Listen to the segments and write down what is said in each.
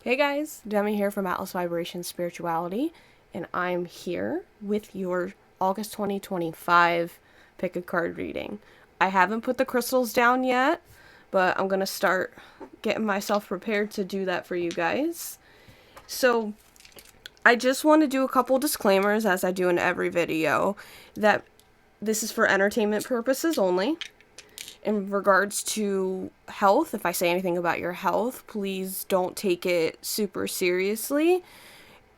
Hey guys, Demi here from Atlas Vibration Spirituality, and I'm here with your August 2025 pick a card reading. I haven't put the crystals down yet, but I'm going to start getting myself prepared to do that for you guys. So, I just want to do a couple disclaimers, as I do in every video, that this is for entertainment purposes only. In regards to health, if I say anything about your health, please don't take it super seriously.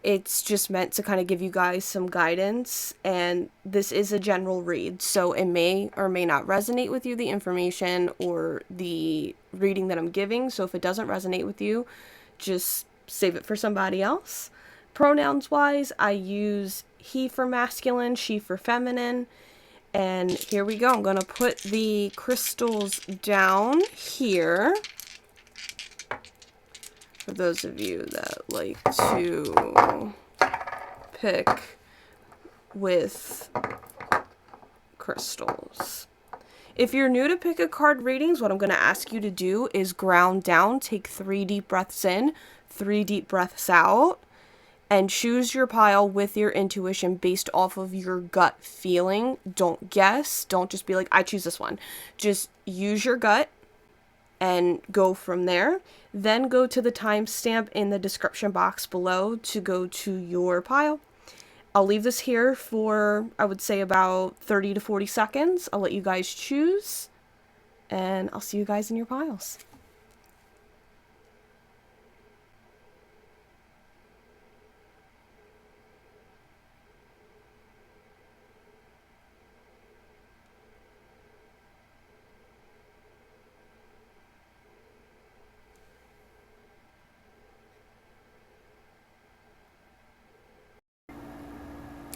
It's just meant to kind of give you guys some guidance, and this is a general read, so it may or may not resonate with you, the information or the reading that I'm giving. So if it doesn't resonate with you, just save it for somebody else. Pronouns wise, I use he for masculine, she for feminine. And here we go. I'm going to put the crystals down here. For those of you that like to pick with crystals. If you're new to pick a card readings, what I'm going to ask you to do is ground down, take 3 deep breaths in, 3 deep breaths out, and choose your pile with your intuition based off of your gut feeling. Don't guess. Don't just be like, I choose this one. Just use your gut and go from there. Then go to the timestamp in the description box below to go to your pile. I'll leave this here for, I would say, about 30 to 40 seconds. I'll let you guys choose, and I'll see you guys in your piles.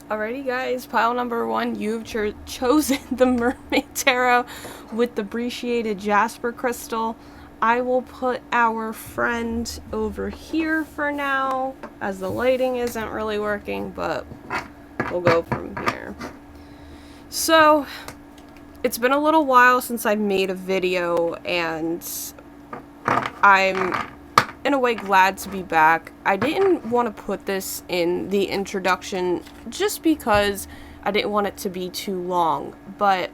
Alrighty guys, pile number 1, you've chosen the Mermaid Tarot with the Appreciated Jasper Crystal. I will put our friend over here for now, as the lighting isn't really working, but we'll go from here. So, it's been a little while since I've made a video, and I'm in a way glad to be back. I didn't want to put this in the introduction just because I didn't want it to be too long, but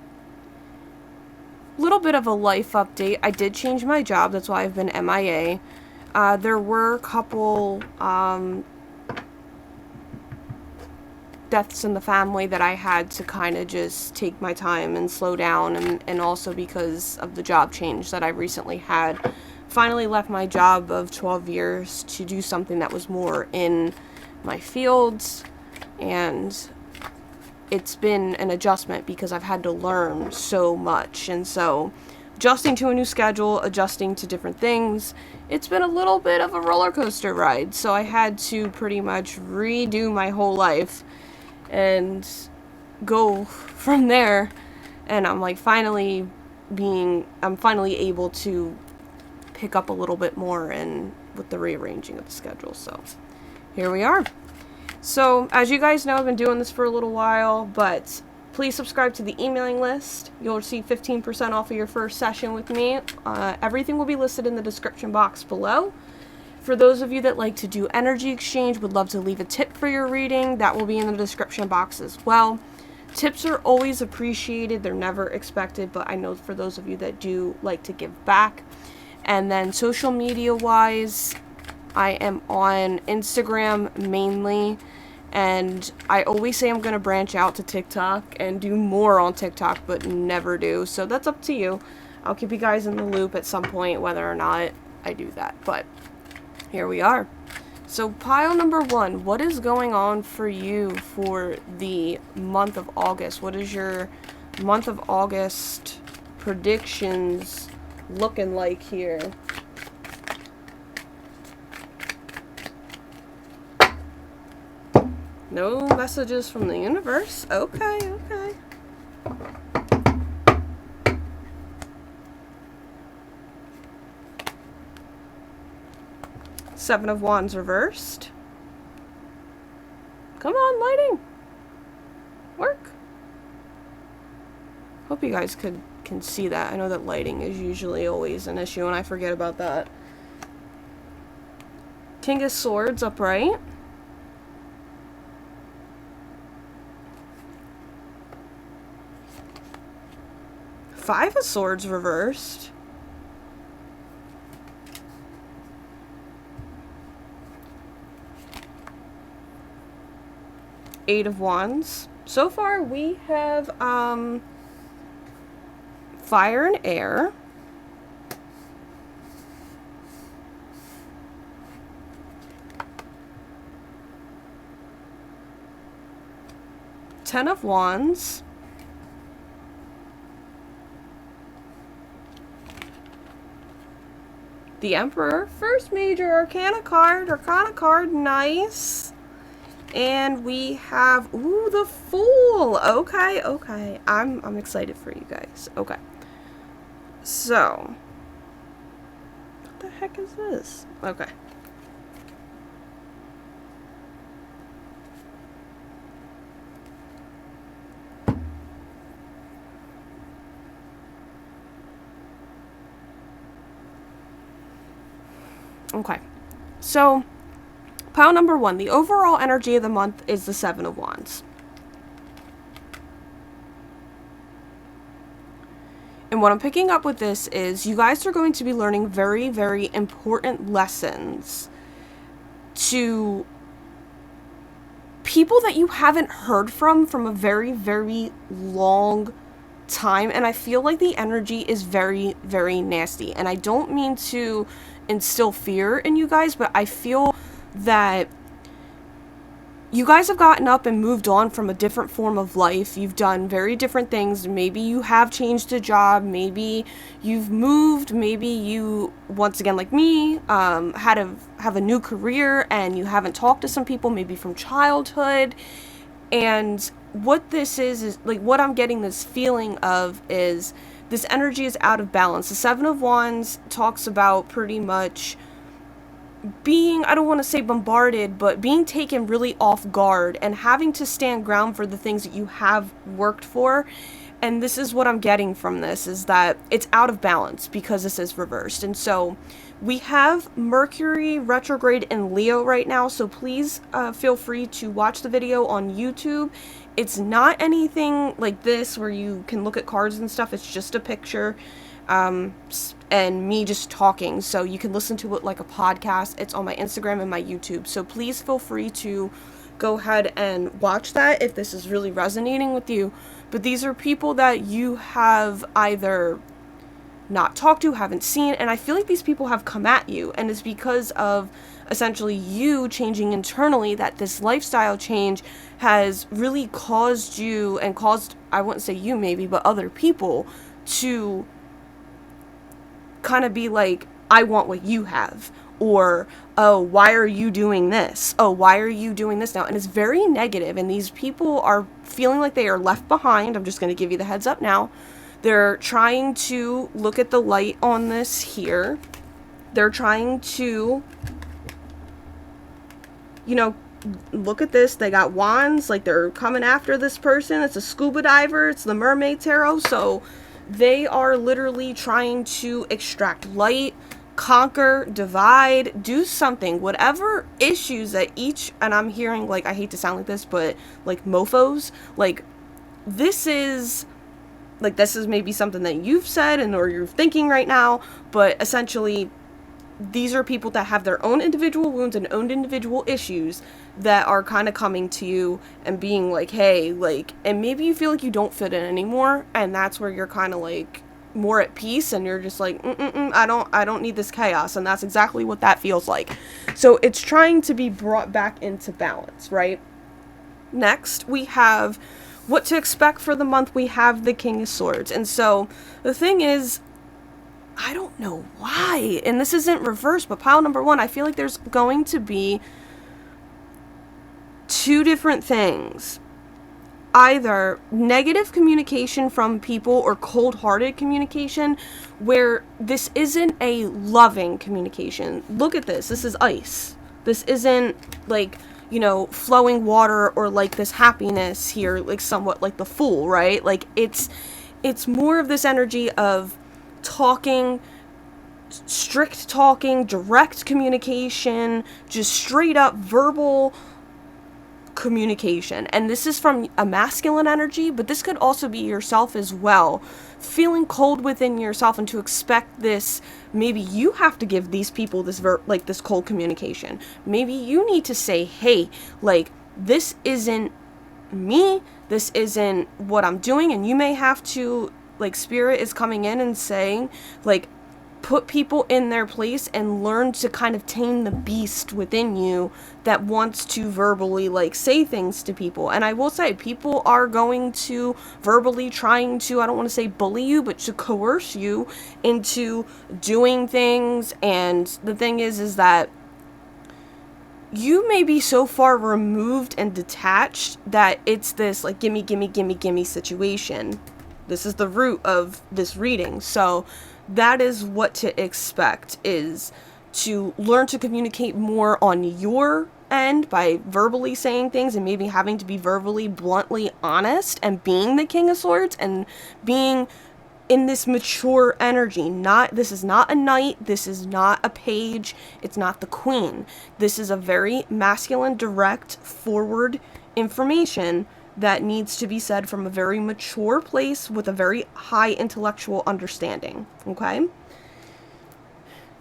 a little bit of a life update. I did change my job, that's why I've been MIA. There were a couple deaths in the family that I had to kind of just take my time and slow down, and also because of the job change that I recently had. Finally left my job of 12 years to do something that was more in my fields, and it's been an adjustment because I've had to learn so much. And so adjusting to a new schedule, adjusting to different things, it's been a little bit of a roller coaster ride. So I had to pretty much redo my whole life and go from there. And I'm like I'm finally able to pick up a little bit more and with the rearranging of the schedule. So here we are. So as you guys know, I've been doing this for a little while, but please subscribe to the emailing list. You'll receive 15% off of your first session with me. Everything will be listed in the description box below. For those of you that like to do energy exchange, would love to leave a tip for your reading, that will be in the description box as well. Tips are always appreciated. They're never expected, but I know for those of you that do like to give back. And then social media wise, I am on Instagram mainly, and I always say I'm going to branch out to TikTok and do more on TikTok, but never do. So that's up to you. I'll keep you guys in the loop at some point whether or not I do that, but here we are. So pile number 1, what is going on for you for the month of August? What is your month of August predictions looking like here? No messages from the universe. Okay, okay. Seven of Wands reversed. Come on, lighting. Work. Hope you guys can see that. I know that lighting is usually always an issue, and I forget about that. King of Swords upright. Five of Swords reversed. Eight of Wands. So far we have fire and air. Ten of Wands. The Emperor. First major arcana card, nice. And we have, ooh, the Fool. Okay. I'm excited for you guys. Okay. So, what the heck is this? Okay. Okay. So, pile number 1, the overall energy of the month is the Seven of Wands. And what I'm picking up with this is you guys are going to be learning very, very important lessons to people that you haven't heard from a very, very long time. And I feel like the energy is very, very nasty. And I don't mean to instill fear in you guys, but I feel that you guys have gotten up and moved on from a different form of life. You've done very different things. Maybe you have changed a job. Maybe you've moved. Maybe you, once again, like me, have a new career and you haven't talked to some people maybe from childhood. And what this is like what I'm getting this feeling of is this energy is out of balance. The Seven of Wands talks about pretty much being, I don't want to say bombarded, but being taken really off guard and having to stand ground for the things that you have worked for. And this is what I'm getting from this, is that it's out of balance because this is reversed. And so we have Mercury retrograde in Leo right now, so please feel free to watch the video on YouTube. It's not anything like this where you can look at cards and stuff. It's just a picture and me just talking, so you can listen to it like a podcast. It's on my Instagram and my YouTube, so please feel free to go ahead and watch that if this is really resonating with you. But these are people that you have either not talked to, haven't seen, and I feel like these people have come at you, and it's because of essentially you changing internally that this lifestyle change has really caused you, and caused, I wouldn't say you maybe, but other people to kind of be like, I want what you have, or, oh, why are you doing this? Oh, why are you doing this now? And it's very negative, and these people are feeling like they are left behind. I'm just going to give you the heads up now. They're trying to look at the light on this here. They're trying to, you know, look at this. They got wands, like they're coming after this person. It's a scuba diver. It's the Mermaid Tarot. So they are literally trying to extract light, conquer, divide, do something, whatever issues that each, and I'm hearing, like, I hate to sound like this, but like mofos, like this is maybe something that you've said and or you're thinking right now, but essentially these are people that have their own individual wounds and own individual issues that are kind of coming to you and being like, hey, like, and maybe you feel like you don't fit in anymore, and that's where you're kind of like more at peace, and you're just like, I don't need this chaos, and that's exactly what that feels like. So it's trying to be brought back into balance, right? Next, we have what to expect for the month. We have the King of Swords, and so the thing is, I don't know why, and this isn't reversed, but pile number 1, I feel like there's going to be two different things. Either negative communication from people or cold-hearted communication where this isn't a loving communication. Look at this. This is ice. This isn't like, you know, flowing water or like this happiness here, like somewhat like the Fool, right? Like it's more of this energy of talking strict talking, direct communication, just straight up verbal communication. And this is from a masculine energy, but this could also be yourself as well. Feeling cold within yourself, and to expect this, maybe you have to give these people this this cold communication. Maybe you need to say, hey, like, this isn't me, this isn't what I'm doing. And you may have to, like, spirit is coming in and saying, like, put people in their place and learn to kind of tame the beast within you that wants to verbally, like, say things to people. And I will say, people are going to verbally trying to, I don't want to say bully you, but to coerce you into doing things. And the thing is that you may be so far removed and detached that it's this, like, gimme, gimme, gimme, gimme situation. This is the root of this reading. So that is what to expect, is to learn to communicate more on your end by verbally saying things, and maybe having to be verbally, bluntly honest, and being the King of Swords, and being in this mature energy. This is not a knight, this is not a page, it's not the queen. This is a very masculine, direct, forward information that needs to be said from a very mature place with a very high intellectual understanding, okay?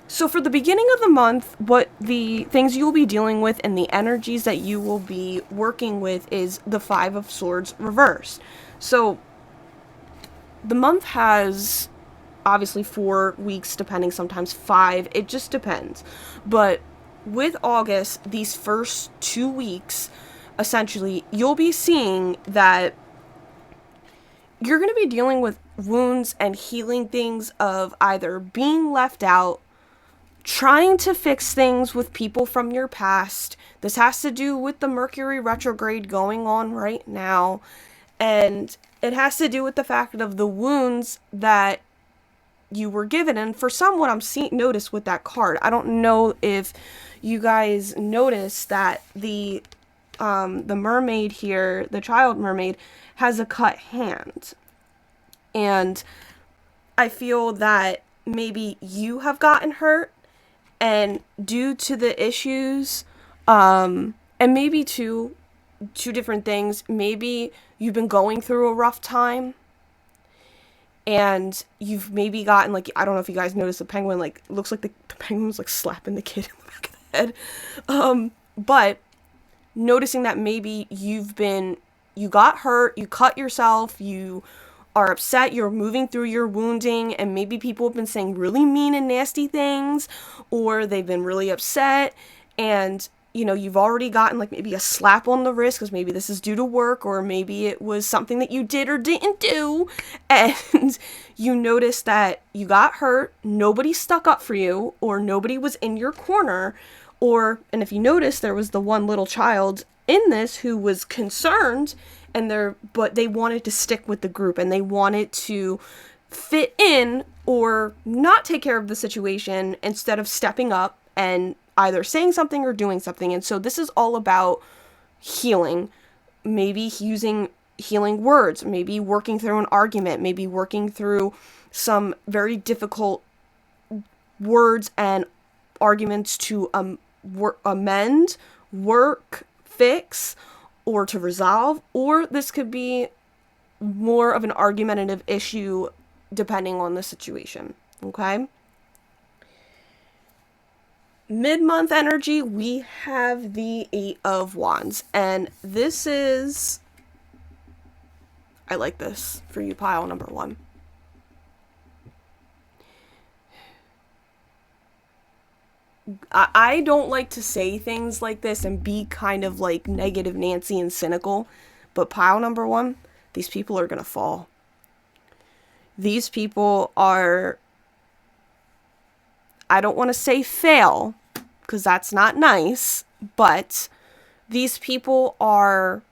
So for the beginning of the month, what the things you will be dealing with and the energies that you will be working with is the Five of Swords reversed. So the month has obviously 4 weeks, depending, sometimes 5, it just depends. But with August, these first 2 weeks, essentially, you'll be seeing that you're going to be dealing with wounds and healing things of either being left out, trying to fix things with people from your past. This has to do with the Mercury retrograde going on right now. And it has to do with the fact of the wounds that you were given. And for some, what I'm notice with that card, I don't know if you guys noticed that the mermaid here, the child mermaid, has a cut hand. And I feel that maybe you have gotten hurt, and due to the issues, and maybe two different things, maybe you've been going through a rough time, and you've maybe gotten, like, I don't know if you guys noticed the penguin, like, looks like the penguin was, like, slapping the kid in the back of the head. But noticing that maybe you got hurt, you cut yourself, you are upset, you're moving through your wounding, and maybe people have been saying really mean and nasty things, or they've been really upset, and, you know, you've already gotten, like, maybe a slap on the wrist, because maybe this is due to work, or maybe it was something that you did or didn't do, and you notice that you got hurt, nobody stuck up for you, or nobody was in your corner, and if you notice, there was the one little child in this who was concerned, but they wanted to stick with the group, and they wanted to fit in or not take care of the situation instead of stepping up and either saying something or doing something. And so this is all about healing, maybe using healing words, maybe working through an argument, maybe working through some very difficult words and arguments to amend, work, fix, or to resolve. Or this could be more of an argumentative issue depending on the situation, okay? Mid-month energy, we have the 8 of Wands, and this is, I like this for you, pile number 1. I don't like to say things like this and be kind of like negative Nancy and cynical, but pile number 1, these people are going to fall. These people are, I don't want to say fail, because that's not nice, but these people are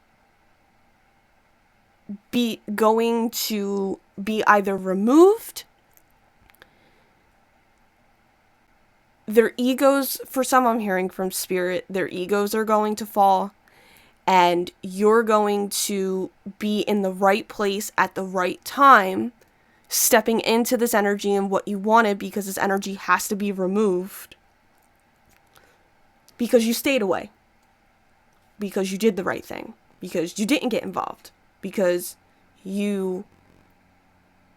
going to be either removed, their egos, for some I'm hearing from spirit, their egos are going to fall, and you're going to be in the right place at the right time, stepping into this energy and what you wanted, because this energy has to be removed because you stayed away, because you did the right thing, because you didn't get involved, because you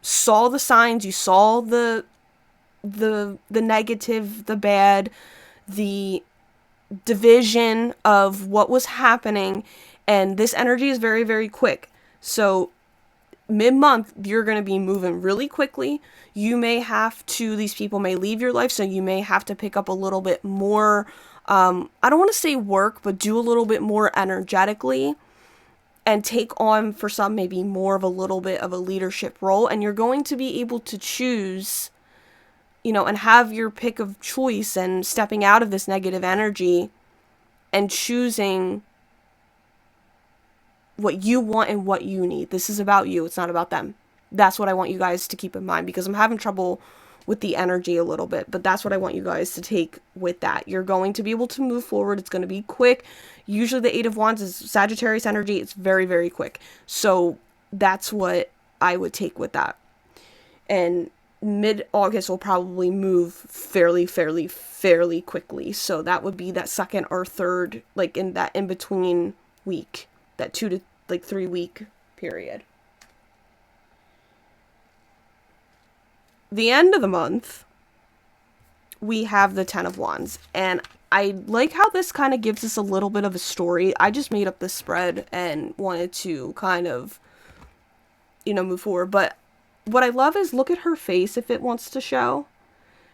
saw the signs, you saw the negative, the bad, the division of what was happening, and this energy is very, very quick. So mid-month, you're going to be moving really quickly. You may have to, these people may leave your life, so you may have to pick up a little bit more, I don't want to say work, but do a little bit more energetically, and take on, for some, maybe more of a little bit of a leadership role. And you're going to be able to choose, and have your pick of choice, and stepping out of this negative energy and choosing what you want and what you need. This is about you. It's not about them. That's what I want you guys to keep in mind, because I'm having trouble with the energy a little bit, but that's what I want you guys to take with that. You're going to be able to move forward. It's going to be quick. Usually the Eight of Wands is Sagittarius energy. It's very, very quick. So that's what I would take with that. And mid-August will probably move fairly quickly. So that would be that second or third, like in that in-between week, that 2 to 3 week period. The end of the month, we have the Ten of Wands, and I like how this kind of gives us a little bit of a story. I just made up this spread and wanted to kind of, move forward, but what I love is, look at her face if it wants to show.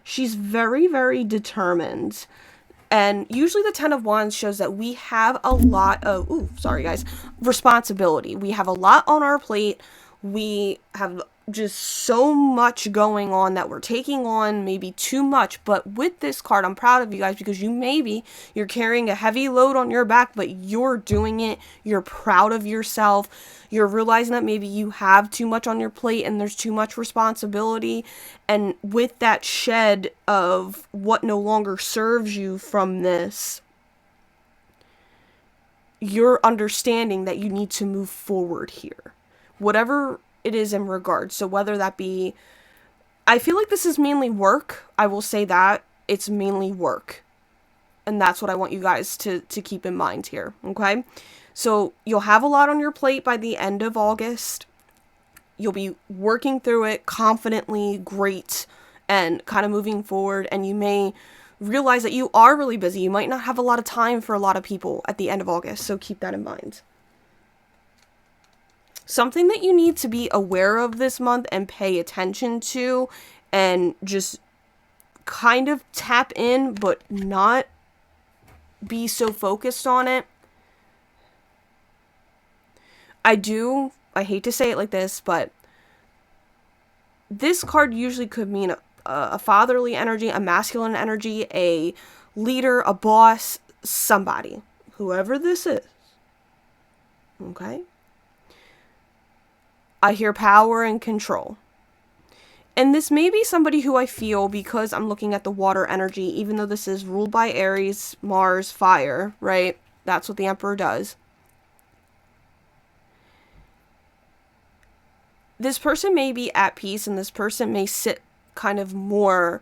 She's very, very determined. And usually the Ten of Wands shows that we have a lot of, responsibility. We have a lot on our plate. We have just so much going on that we're taking on, maybe too much. But with this card, I'm proud of you guys, because you're carrying a heavy load on your back, but you're doing it. You're proud of yourself. You're realizing that maybe you have too much on your plate and there's too much responsibility. And with that shed of what no longer serves you from this, you're understanding that you need to move forward here. Whatever it is in regards. So whether that be, I feel like this is mainly work. I will say that it's mainly work. And that's what I want you guys to keep in mind here. Okay. So you'll have a lot on your plate by the end of August. You'll be working through it confidently, great, and kind of moving forward. And you may realize that you are really busy. You might not have a lot of time for a lot of people at the end of August. So keep that in mind. Something that you need to be aware of this month and pay attention to, and just kind of tap in, but not be so focused on it. I hate to say it like this, but this card usually could mean a fatherly energy, a masculine energy, a leader, a boss, somebody. Whoever this is. Okay? I hear power and control. And this may be somebody who I feel, because I'm looking at the water energy, even though this is ruled by Aries, Mars, fire, right? That's what the Emperor does. This person may be at peace, and this person may sit kind of more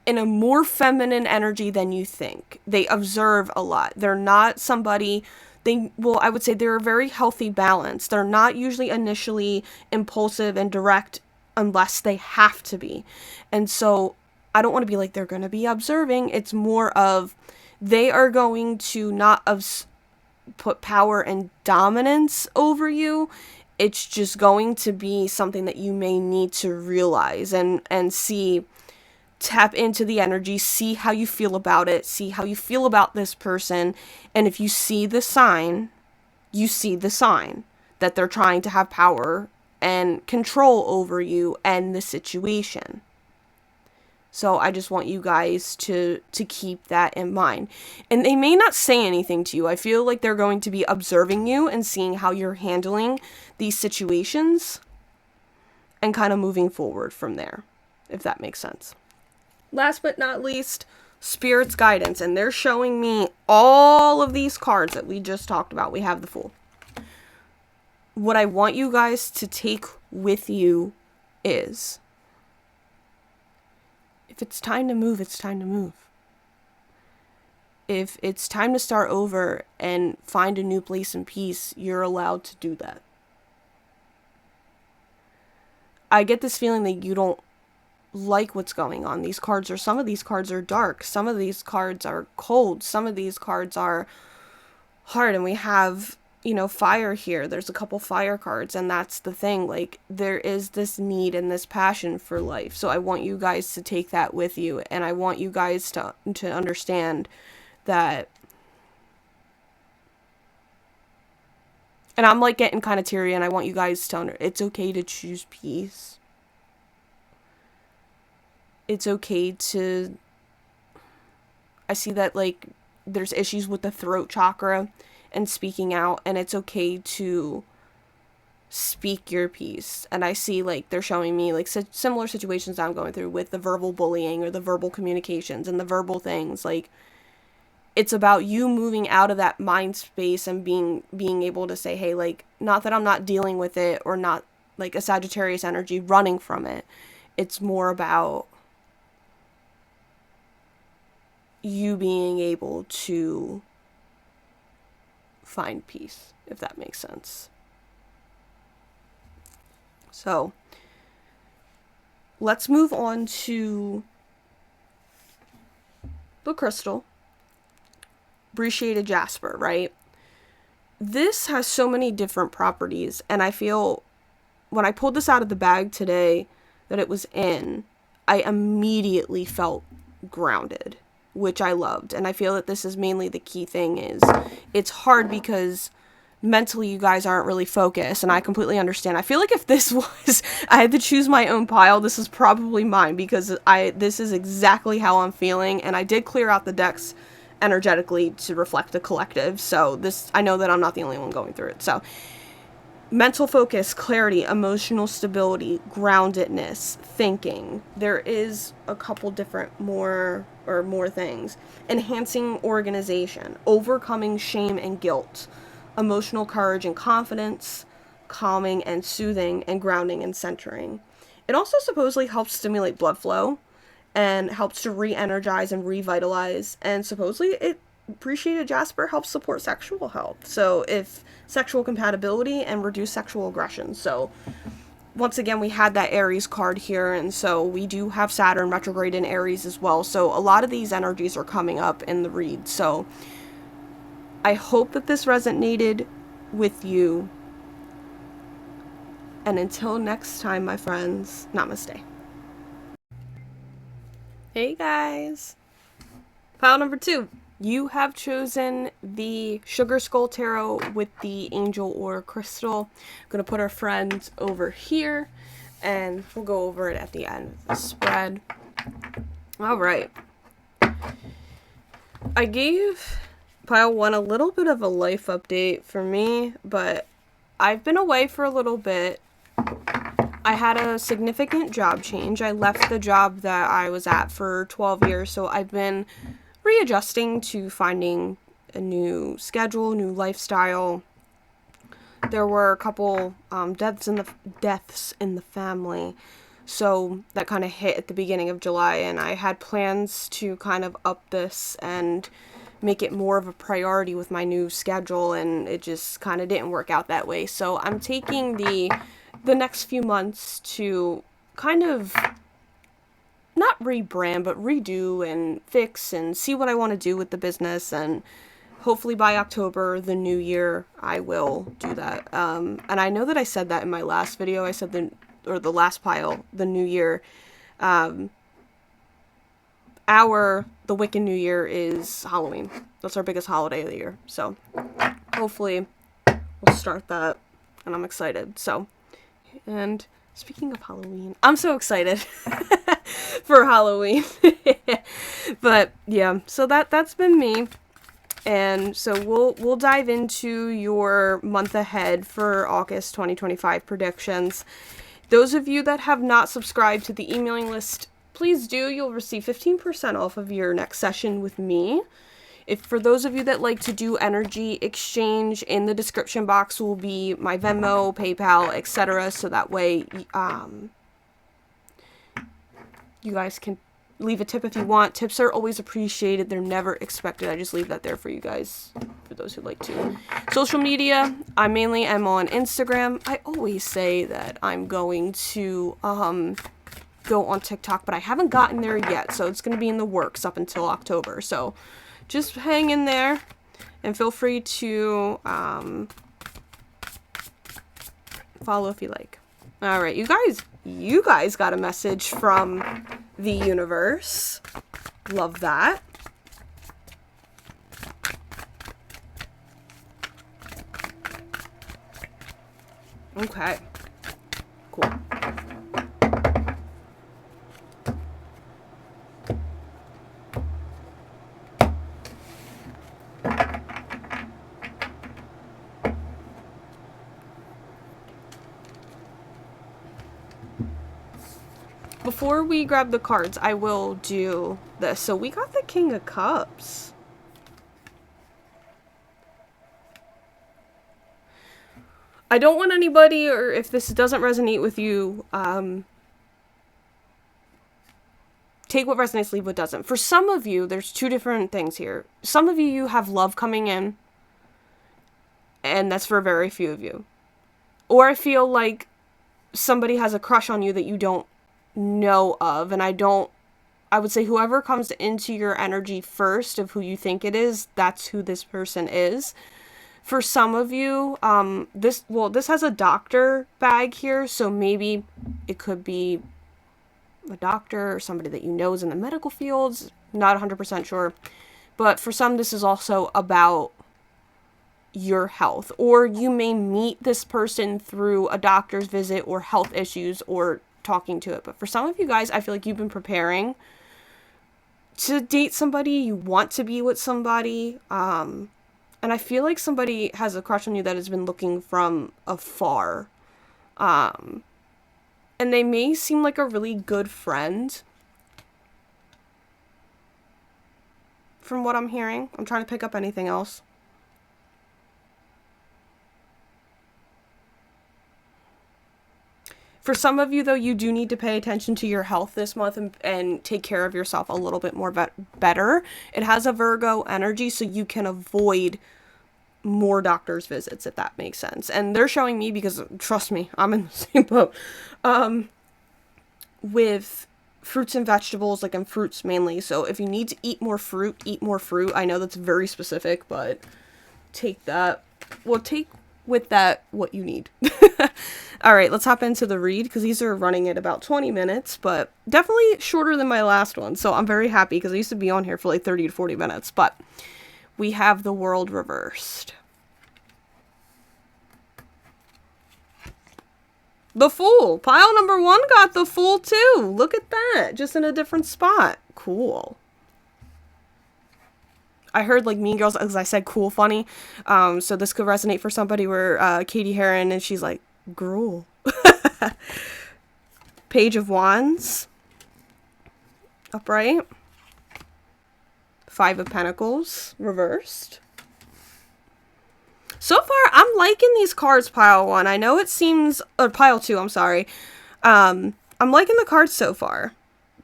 in a more feminine energy than you think. They observe a lot. They're not somebody... I would say they're a very healthy balance. They're not usually initially impulsive and direct unless they have to be. And so I don't want to be like they're going to be observing. It's more of they are going to not put power and dominance over you. It's just going to be something that you may need to realize and see. Tap into the energy, see how you feel about it, see how you feel about this person, and if you see the sign that they're trying to have power and control over you and the situation. So I just want you guys to keep that in mind. And they may not say anything to you. I feel like they're going to be observing you and seeing how you're handling these situations and kind of moving forward from there, if that makes sense. Last but not least, Spirit's guidance. And they're showing me all of these cards that we just talked about. We have the Fool. what I want you guys to take with you is, if it's time to move, it's time to move. If it's time to start over and find a new place in peace, you're allowed to do that. I get this feeling that you don't like what's going on. Some of these cards are dark. Some of these cards are cold. Some of these cards are hard. And we have, fire here. There's a couple fire cards. And that's the thing. Like, there is this need and this passion for life. So I want you guys to take that with you. And I want you guys to understand that. And I'm like getting kind of teary, and I want you guys to it's okay to choose peace. It's okay to, I see that like there's issues with the throat chakra and speaking out, and it's okay to speak your piece. And I see like they're showing me like similar situations I'm going through with the verbal bullying or the verbal communications and the verbal things. Like, it's about you moving out of that mind space and being able to say, hey, like, not that I'm not dealing with it or not like a Sagittarius energy running from it. It's more about you being able to find peace, if that makes sense. So, let's move on to the crystal. Appreciated jasper, right? This has so many different properties, and I feel when I pulled this out of the bag today that it was in, I immediately felt grounded, which I loved. And I feel that this is mainly the key thing. Is it's hard because mentally you guys aren't really focused, and I completely understand. I feel like if this was, I had to choose my own pile, this is probably mine, because this is exactly how I'm feeling. And I did clear out the decks energetically to reflect the collective, so I know that I'm not the only one going through it. So mental focus, clarity, emotional stability, groundedness, thinking. There is a couple different more things. Enhancing organization, overcoming shame and guilt, emotional courage and confidence, calming and soothing, and grounding and centering. It also supposedly helps stimulate blood flow and helps to re-energize and revitalize, and supposedly appreciated jasper helps support sexual health. So if sexual compatibility and reduce sexual aggression. So once again, we had that Aries card here, and so we do have Saturn retrograde in Aries as well. So a lot of these energies are coming up in the read. So I hope that this resonated with you. And until next time, my friends, namaste. Hey guys, pile number 2. You have chosen the Sugar Skull Tarot with the Angel Ore Crystal. I'm going to put our friend over here, and we'll go over it at the end of the spread. Alright. I gave pile 1 a little bit of a life update for me, but I've been away for a little bit. I had a significant job change. I left the job that I was at for 12 years, so I've been readjusting to finding a new schedule, new lifestyle. There were a couple deaths in the family, so that kind of hit at the beginning of July, and I had plans to kind of up this and make it more of a priority with my new schedule, and it just kind of didn't work out that way. So I'm taking the next few months to kind of not rebrand, but redo and fix and see what I want to do with the business. And hopefully by October, the new year, I will do that. And I know that I said that in my last video. I said the last pile, the new year. The Wiccan New Year is Halloween. That's our biggest holiday of the year. So hopefully we'll start that, and I'm excited. So, and speaking of Halloween, I'm so excited for Halloween. But yeah, so that's been me. And so we'll dive into your month ahead for August 2025 predictions. Those of you that have not subscribed to the emailing list, please do. You'll receive 15% off of your next session with me. If for those of you that like to do energy exchange, in the description box will be my Venmo, PayPal, etc. So that way, you guys can leave a tip if you want. Tips are always appreciated. They're never expected. I just leave that there for you guys, for those who like to. Social media, I mainly am on Instagram. I always say that I'm going to go on TikTok, but I haven't gotten there yet, so it's going to be in the works up until October. So just hang in there, and feel free to follow if you like. All right, you guys got a message from the universe. Love that. Okay, cool. Before we grab the cards, I will do this. So we got the King of Cups. I don't want anybody, or if this doesn't resonate with you, take what resonates, leave what doesn't. For some of you, there's two different things here. Some of you have love coming in, and that's for very few of you. Or I feel like somebody has a crush on you that you don't know of, and I would say whoever comes into your energy first of who you think it is, that's who this person is. For some of you, this has a doctor bag here, so maybe it could be a doctor or somebody that you know is in the medical fields, not 100% sure. But for some, this is also about your health, or you may meet this person through a doctor's visit or health issues or talking to it. But for some of you guys, I feel like you've been preparing to date somebody, you want to be with somebody, and I feel like somebody has a crush on you that has been looking from afar, and they may seem like a really good friend from what I'm hearing. I'm trying to pick up anything else. For some of you, though, you do need to pay attention to your health this month and take care of yourself a little bit more better. It has a Virgo energy, so you can avoid more doctor's visits, if that makes sense. And they're showing me, because trust me, I'm in the same boat, with fruits and vegetables, like, and fruits mainly. So if you need to eat more fruit, eat more fruit. I know that's very specific, but take that. Well, take with that what you need. All right, let's hop into the read, because these are running at about 20 minutes, but definitely shorter than my last one. So I'm very happy, because I used to be on here for like 30 to 40 minutes, but we have the World reversed. The Fool. Pile number 1 got the Fool too. Look at that. Just in a different spot. Cool. I heard, like, Mean Girls, as I said, cool, funny. So this could resonate for somebody where Katie Heron, and she's like, gruel. Page of Wands. Upright. 5 of Pentacles. Reversed. So far, I'm liking these cards, pile 1. I know it seems... Or pile 2, I'm sorry. I'm liking the cards so far.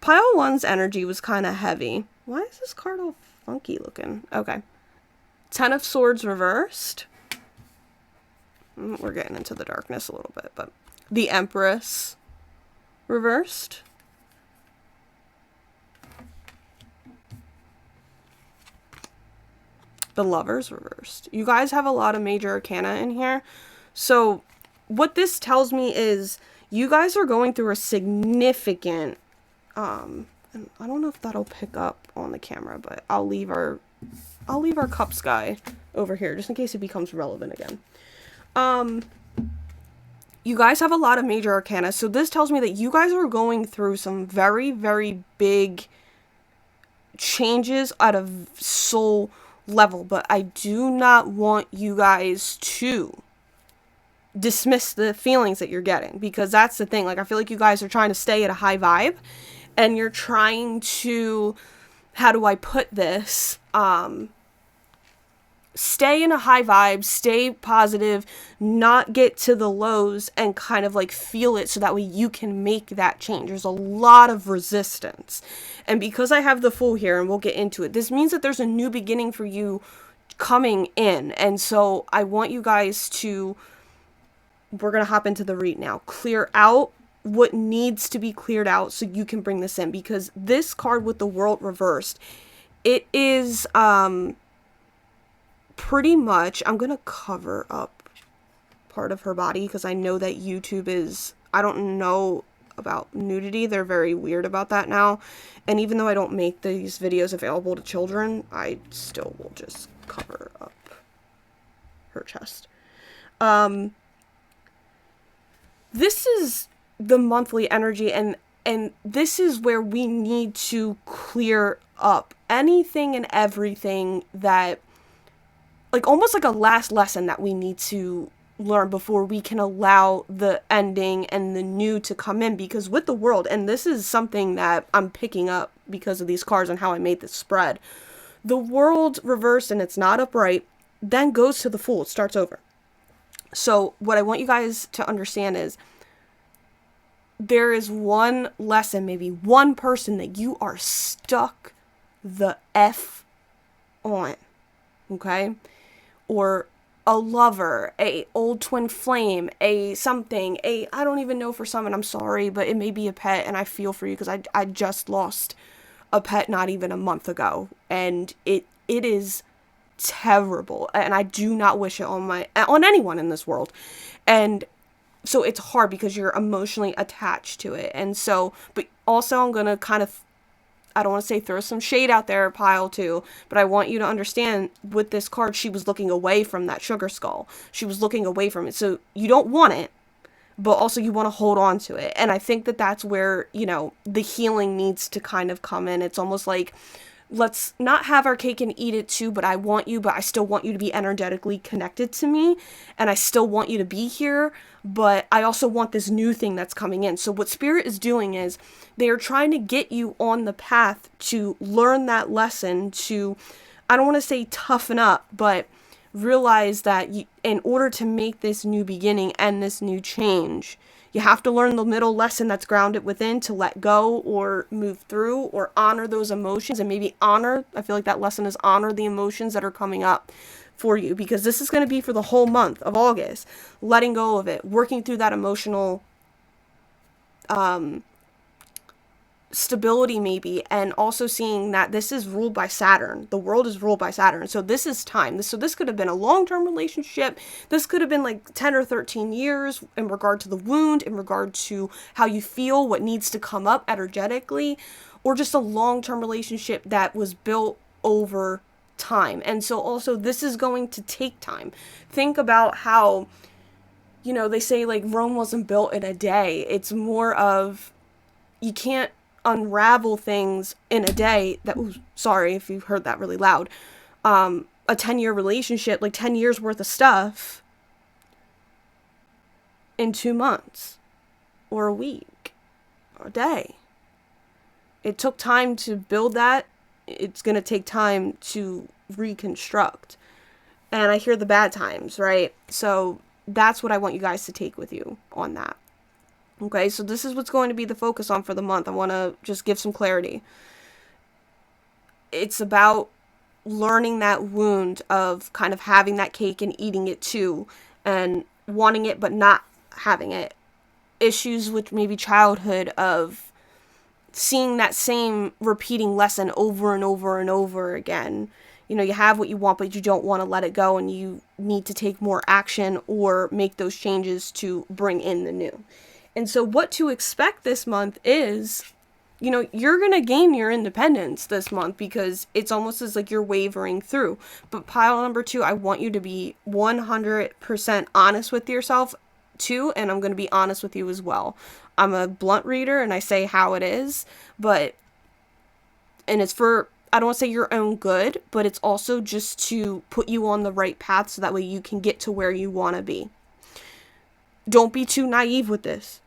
Pile 1's energy was kind of heavy. Why is this card all funky looking? Okay. 10 of Swords reversed. We're getting into the darkness a little bit, but... The Empress reversed. The Lovers reversed. You guys have a lot of major arcana in here. So what this tells me is you guys are going through a significant, and I don't know if that'll pick up on the camera, but I'll leave our cups guy over here just in case it becomes relevant again. You guys have a lot of major arcana. So this tells me that you guys are going through some very, very big changes at a soul level, but I do not want you guys to dismiss the feelings that you're getting, because that's the thing. Like, I feel like you guys are trying to stay at a high vibe, and you're trying to, how do I put this, stay in a high vibe, stay positive, not get to the lows, and kind of like feel it so that way you can make that change. There's a lot of resistance. And because I have the Fool here, and we'll get into it, this means that there's a new beginning for you coming in. And so I want you guys to, we're going to hop into the read now, clear out what needs to be cleared out so you can bring this in, because this card with the World reversed, it is pretty much, I'm going to cover up part of her body because I know that YouTube is, I don't know about nudity. They're very weird about that now. And even though I don't make these videos available to children, I still will just cover up her chest. This is the monthly energy, and this is where we need to clear up anything and everything that, like, almost like a last lesson that we need to learn before we can allow the ending and the new to come in. Because with the World, and this is something that I'm picking up because of these cards and how I made this spread, the World reversed and it's not upright, then goes to the Fool. It starts over. So what I want you guys to understand is there is one lesson, maybe one person that you are stuck the F on, okay? Or a lover, a old twin flame, a something, I don't even know for some, and I'm sorry, but it may be a pet, and I feel for you because I just lost a pet not even a month ago, and it is terrible, and I do not wish it on anyone in this world. And so it's hard because you're emotionally attached to it. And so, but also I'm going to kind of, I don't want to say throw some shade out there, pile too, but I want you to understand with this card, she was looking away from that sugar skull. She was looking away from it. So you don't want it, but also you want to hold on to it. And I think that that's where, you know, the healing needs to kind of come in. It's almost like, let's not have our cake and eat it too, but I want you, but I still want you to be energetically connected to me, and I still want you to be here, but I also want this new thing that's coming in. So what Spirit is doing is they are trying to get you on the path to learn that lesson, to, I don't want to say toughen up, but realize that in order to make this new beginning and this new change, you have to learn the middle lesson that's grounded within to let go or move through or honor those emotions, and maybe honor, I feel like that lesson is honor the emotions that are coming up for you, because this is going to be for the whole month of August, letting go of it, working through that emotional stability maybe, and also seeing that this is ruled by Saturn. The World is ruled by Saturn. So this is time. So this could have been a long-term relationship. This could have been like 10 or 13 years in regard to the wound, in regard to how you feel, what needs to come up energetically, or just a long-term relationship that was built over time. And so also this is going to take time. Think about how, you know, they say like Rome wasn't built in a day. It's more of, you can't unravel things in a day. That, ooh, sorry if you heard that really loud. A 10-year relationship, like 10 years worth of stuff in 2 months or a week or a day. It took time to build that. It's going to take time to reconstruct. And I hear the bad times, right? So that's what I want you guys to take with you on that. Okay, so this is what's going to be the focus on for the month. I want to just give some clarity. It's about learning that wound of kind of having that cake and eating it too, and wanting it but not having it. Issues with maybe childhood of seeing that same repeating lesson over and over and over again. You know, you have what you want, but you don't want to let it go, and you need to take more action or make those changes to bring in the new. And so what to expect this month is, you know, you're going to gain your independence this month because it's almost as like you're wavering through. But pile number 2, I want you to be 100% honest with yourself too, and I'm going to be honest with you as well. I'm a blunt reader and I say how it is, and it's for, I don't want to say your own good, but it's also just to put you on the right path so that way you can get to where you want to be. Don't be too naive with this.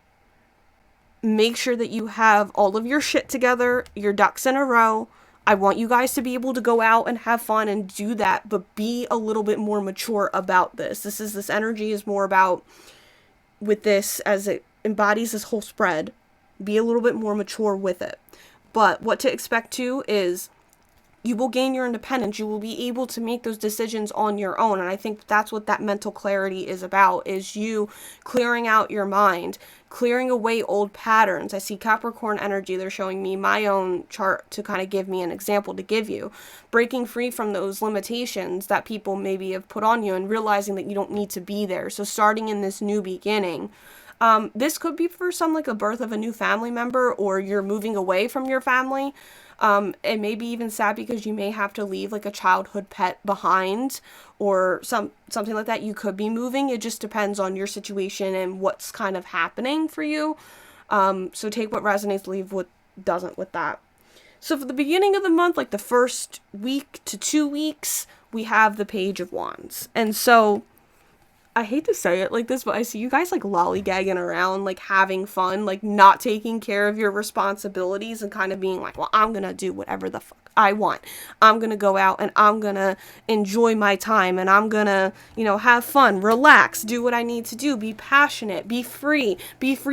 Make sure that you have all of your shit together, your ducks in a row. I want you guys to be able to go out and have fun and do that, but be a little bit more mature about this. This energy is more about, with this, as it embodies this whole spread, be a little bit more mature with it. But what to expect too is you will gain your independence. You will be able to make those decisions on your own. And I think that's what that mental clarity is about, is you clearing out your mind, clearing away old patterns. I see Capricorn energy. They're showing me my own chart to kind of give me an example to give you. Breaking free from those limitations that people maybe have put on you and realizing that you don't need to be there. So starting in this new beginning. This could be for some like a birth of a new family member, or you're moving away from your family. It may be even sad because you may have to leave like a childhood pet behind, or something like that. You could be moving. It just depends on your situation and what's kind of happening for you. So take what resonates, leave what doesn't with that. So for the beginning of the month, like the first week to 2 weeks, we have the Page of Wands. And so I hate to say it like this, but I see you guys like lollygagging around, like having fun, like not taking care of your responsibilities and kind of being like, well, I'm going to do whatever the fuck I want. I'm going to go out and I'm going to enjoy my time, and I'm going to, have fun, relax, do what I need to do, be passionate, be free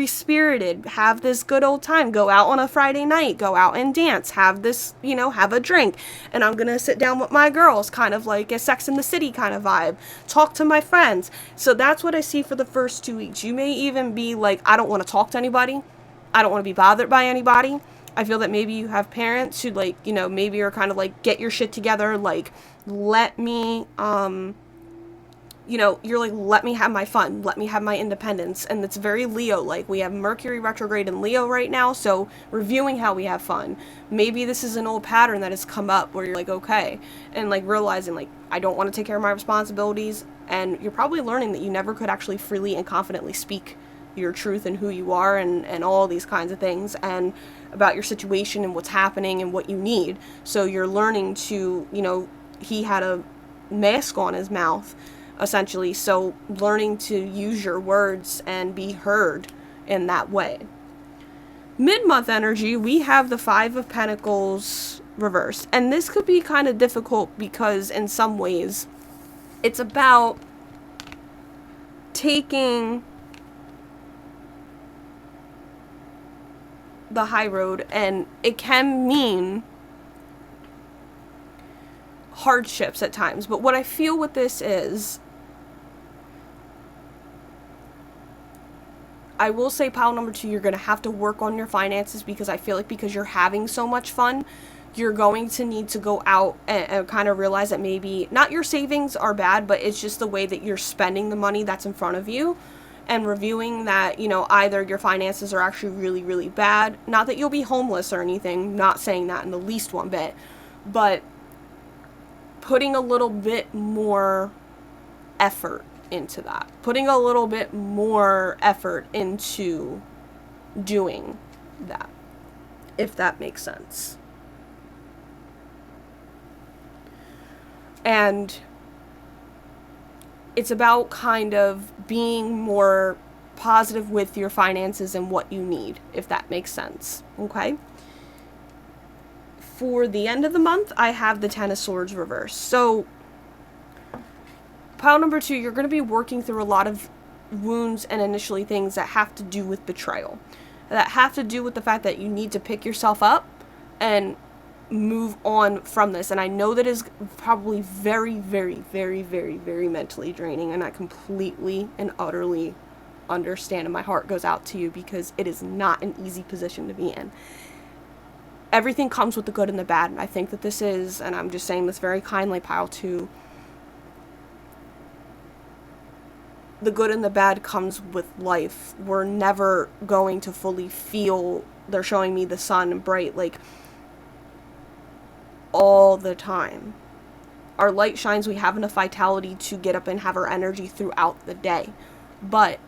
spirited, have this good old time, go out on a Friday night, go out and dance, have this, have a drink, and I'm going to sit down with my girls, kind of like a Sex in the City kind of vibe, talk to my friends. So that's what I see for the first 2 weeks. You may even be like, I don't want to talk to anybody. I don't want to be bothered by anybody. I feel that maybe you have parents who like, maybe are kind of like, get your shit together. Like, let me, you're like, let me have my fun. Let me have my independence. And it's very Leo. Like, we have Mercury retrograde in Leo right now. So reviewing how we have fun. Maybe this is an old pattern that has come up where you're like, okay. And like realizing like, I don't want to take care of my responsibilities. And you're probably learning that you never could actually freely and confidently speak your truth and who you are, and all these kinds of things, and about your situation and what's happening and what you need. So you're learning to, he had a mask on his mouth, essentially. So learning to use your words and be heard in that way. Mid-month energy, we have the Five of Pentacles reversed. And this could be kind of difficult because in some ways it's about taking the high road, and it can mean hardships at times. But what I feel with this is, I will say pile number 2, you're going to have to work on your finances, because I feel like because you're having so much fun, you're going to need to go out and kind of realize that maybe not your savings are bad, but it's just the way that you're spending the money that's in front of you. And reviewing that, either your finances are actually really, really bad. Not that you'll be homeless or anything. Not saying that in the least one bit. But putting a little bit more effort into that. Putting a little bit more effort into doing that. If that makes sense. And it's about kind of being more positive with your finances and what you need, if that makes sense. Okay? For the end of the month, I have the Ten of Swords reversed. So, pile number 2, you're going to be working through a lot of wounds and initially things that have to do with betrayal. That have to do with the fact that you need to pick yourself up and move on from this. And I know that is probably very, very, very, very, very mentally draining, and I completely and utterly understand, and my heart goes out to you, because it is not an easy position to be in. Everything comes with the good and the bad, and I think that this is, and I'm just saying this very kindly, pile 2, the good and the bad comes with life. We're never going to fully feel, they're showing me the sun bright, like, all the time. Our light shines, we have enough vitality to get up and have our energy throughout the day. But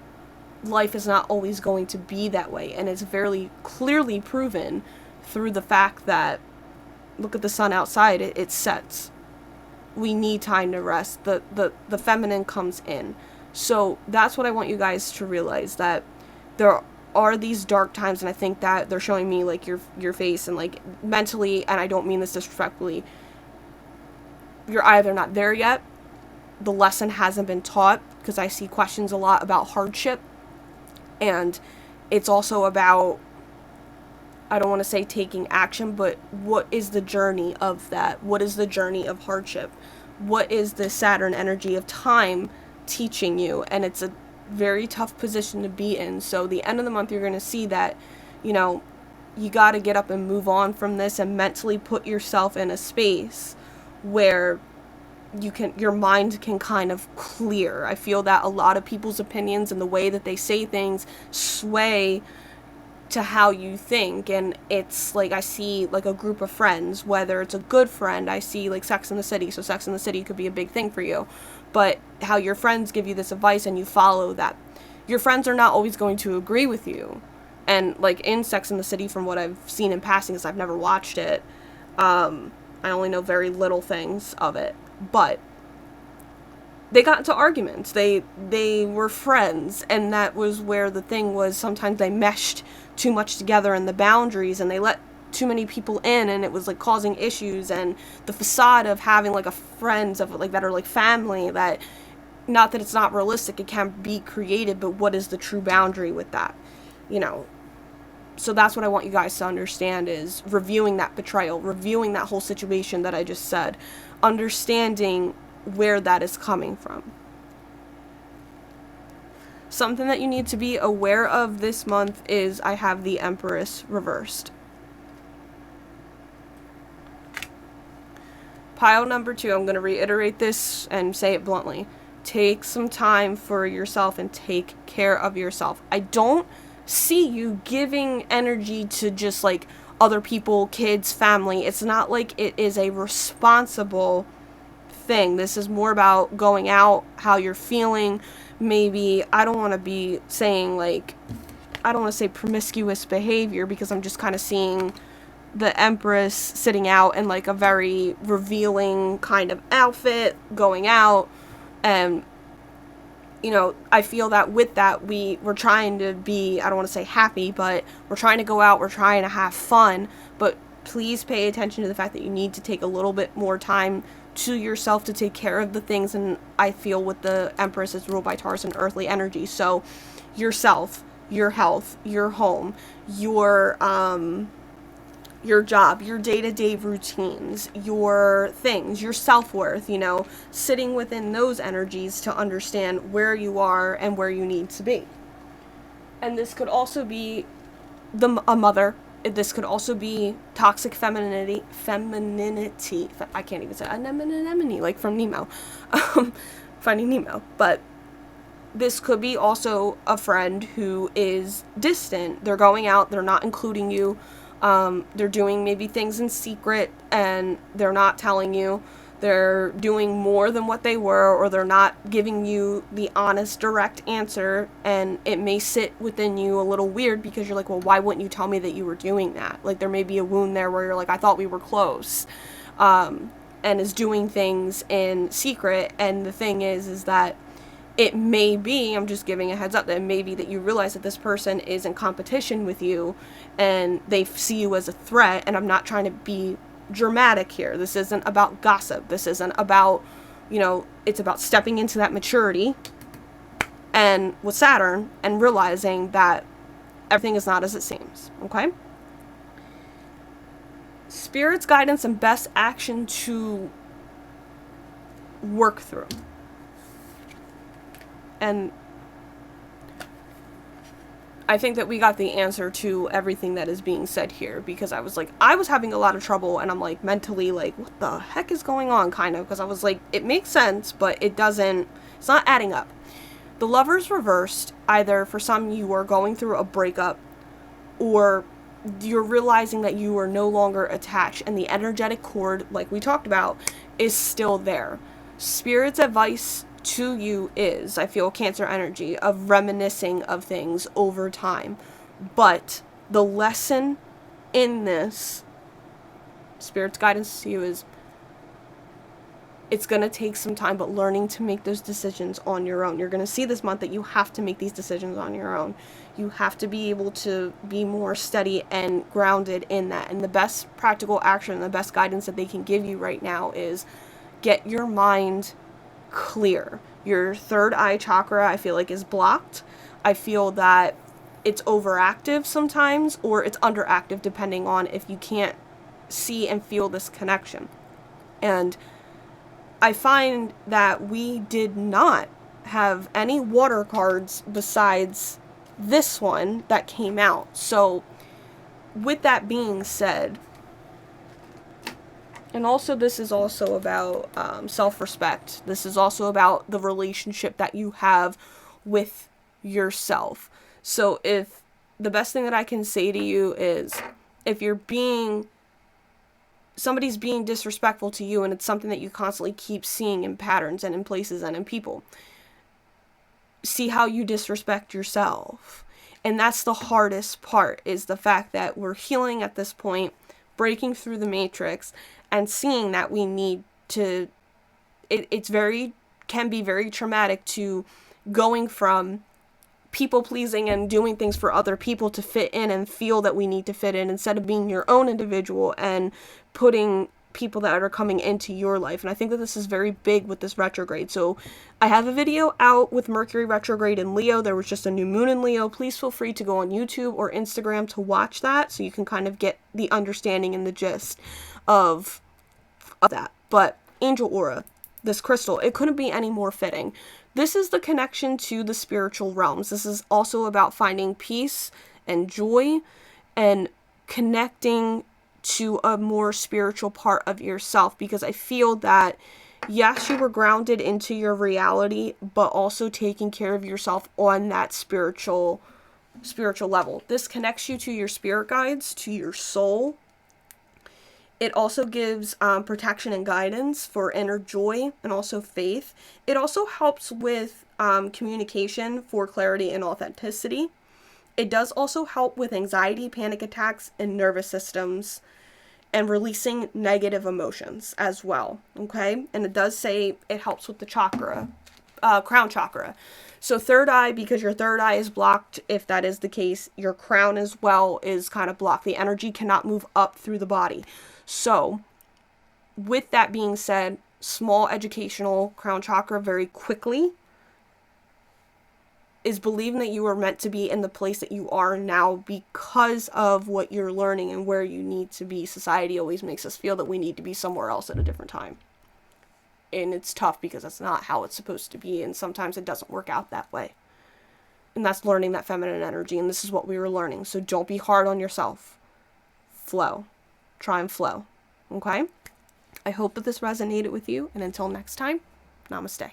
life is not always going to be that way, and it's very clearly proven through the fact that, look at the sun outside, it sets. We need time to rest. The feminine comes in. So that's what I want you guys to realize, that there are these dark times, and I think that they're showing me, like, your face, and, like, mentally, and I don't mean this disrespectfully, you're either not there yet, the lesson hasn't been taught, because I see questions a lot about hardship, and it's also about, I don't want to say taking action, but what is the journey of that? What is the journey of hardship? What is the Saturn energy of time teaching you? And it's a very tough position to be in. So the end of the month, you're going to see that, you know, you got to get up and move on from this and mentally put yourself in a space where your mind can kind of clear. I feel that a lot of people's opinions and the way that they say things sway to how you think, and it's like, I see like a group of friends, whether it's a good friend, I see like Sex in the City, so Sex in the City could be a big thing for you, but how your friends give you this advice and you follow that. Your friends are not always going to agree with you, and like in Sex in the City, from what I've seen in passing, because I've never watched it, I only know very little things of it, but they got into arguments. They were friends, and that was where the thing was. Sometimes they meshed too much together in the boundaries, and they let too many people in, and it was like causing issues. And the facade of having like a friends of like that are like family, that, not that it's not realistic, it can be created, but what is the true boundary with that, you know? So that's what I want you guys to understand, is reviewing that betrayal, reviewing that whole situation that I just said, understanding where that is coming from. Something that you need to be aware of this month is I have the Empress reversed. Pile number 2, I'm going to reiterate this and say it bluntly. Take some time for yourself and take care of yourself. I don't see you giving energy to just like other people, kids, family. It's not like it is a responsible thing. This is more about going out, how you're feeling. Maybe, I don't want to be saying like, I don't want to say promiscuous behavior, because I'm just kind of seeing the Empress sitting out in like a very revealing kind of outfit, going out. And you know, I feel that with that, we're trying to be, I don't want to say happy, but we're trying to go out, we're trying to have fun, but please pay attention to the fact that you need to take a little bit more time to yourself to take care of the things. And I feel with the Empress, is ruled by Taurus and earthly energy, so yourself, your health, your home, your job, your day-to-day routines, your things, your self-worth, you know, sitting within those energies to understand where you are and where you need to be. And this could also be a mother. This could also be toxic femininity, I can't even say anemone, like from Nemo, Finding Nemo. But this could be also a friend who is distant. They're going out, they're not including you. They're doing maybe things in secret and they're not telling you. They're doing more than what they were, or they're not giving you the honest, direct answer, and it may sit within you a little weird, because you're like, well, why wouldn't you tell me that you were doing that? Like, there may be a wound there where you're like, I thought we were close, and is doing things in secret. And the thing is that it may be, I'm just giving a heads up, that it may be that you realize that this person is in competition with you and they see you as a threat. And I'm not trying to be dramatic here. This isn't about gossip. This isn't about, you know, it's about stepping into that maturity and with Saturn and realizing that everything is not as it seems. Okay? Spirit's guidance and best action to work through. And I think that we got the answer to everything that is being said here, because I was having a lot of trouble, and I'm like mentally like, what the heck is going on, kind of, because I was like, it makes sense, but it's not adding up. The Lover's reversed. Either for some, you are going through a breakup, or you're realizing that you are no longer attached, and the energetic cord, like we talked about, is still there. Spirit's advice to you is, I feel Cancer energy, of reminiscing of things over time. But the lesson in this, Spirit's guidance to you, is It's going to take some time, but learning to make those decisions on your own. You're going to see this month that you have to make these decisions on your own. You have to be able to be more steady and grounded in that. And the best practical action, the best guidance that they can give you right now is get your mind clear. Your third eye chakra, I feel like, is blocked. I feel that it's overactive sometimes, or it's underactive, depending on if you can't see and feel this connection. And I find that we did not have any water cards besides this one that came out. So with that being said, and also this is also about self-respect. This is also about the relationship that you have with yourself. So if the best thing that I can say to you is, if somebody's being disrespectful to you, and it's something that you constantly keep seeing in patterns and in places and in people, see how you disrespect yourself. And that's the hardest part, is the fact that we're healing at this point, breaking through the matrix, and seeing that we need to, can be very traumatic to going from people pleasing and doing things for other people to fit in and feel that we need to fit in, instead of being your own individual and putting people that are coming into your life. And I think that this is very big with this retrograde. So I have a video out with Mercury retrograde in Leo. There was just a new moon in Leo. Please feel free to go on YouTube or Instagram to watch that, so you can kind of get the understanding and the gist of that. But Angel Aura, this crystal, it couldn't be any more fitting. This is the connection to the spiritual realms. This is also about finding peace and joy and connecting to a more spiritual part of yourself, because I feel that, yes, you were grounded into your reality, but also taking care of yourself on that spiritual level. This connects you to your spirit guides, to your soul. It also gives protection and guidance for inner joy and also faith. It also helps with communication for clarity and authenticity. It does also help with anxiety, panic attacks, and nervous systems, and releasing negative emotions as well, okay? And it does say it helps with the chakra, crown chakra. So third eye, because your third eye is blocked, if that is the case, your crown as well is kind of blocked. The energy cannot move up through the body. So with that being said, small educational crown chakra very quickly is believing that you are meant to be in the place that you are now because of what you're learning and where you need to be. Society always makes us feel that we need to be somewhere else at a different time. And it's tough because that's not how it's supposed to be, and sometimes it doesn't work out that way. And that's learning that feminine energy, and this is what we were learning. So don't be hard on yourself. Flow. Try and flow. Okay? I hope that this resonated with you, and until next time, namaste.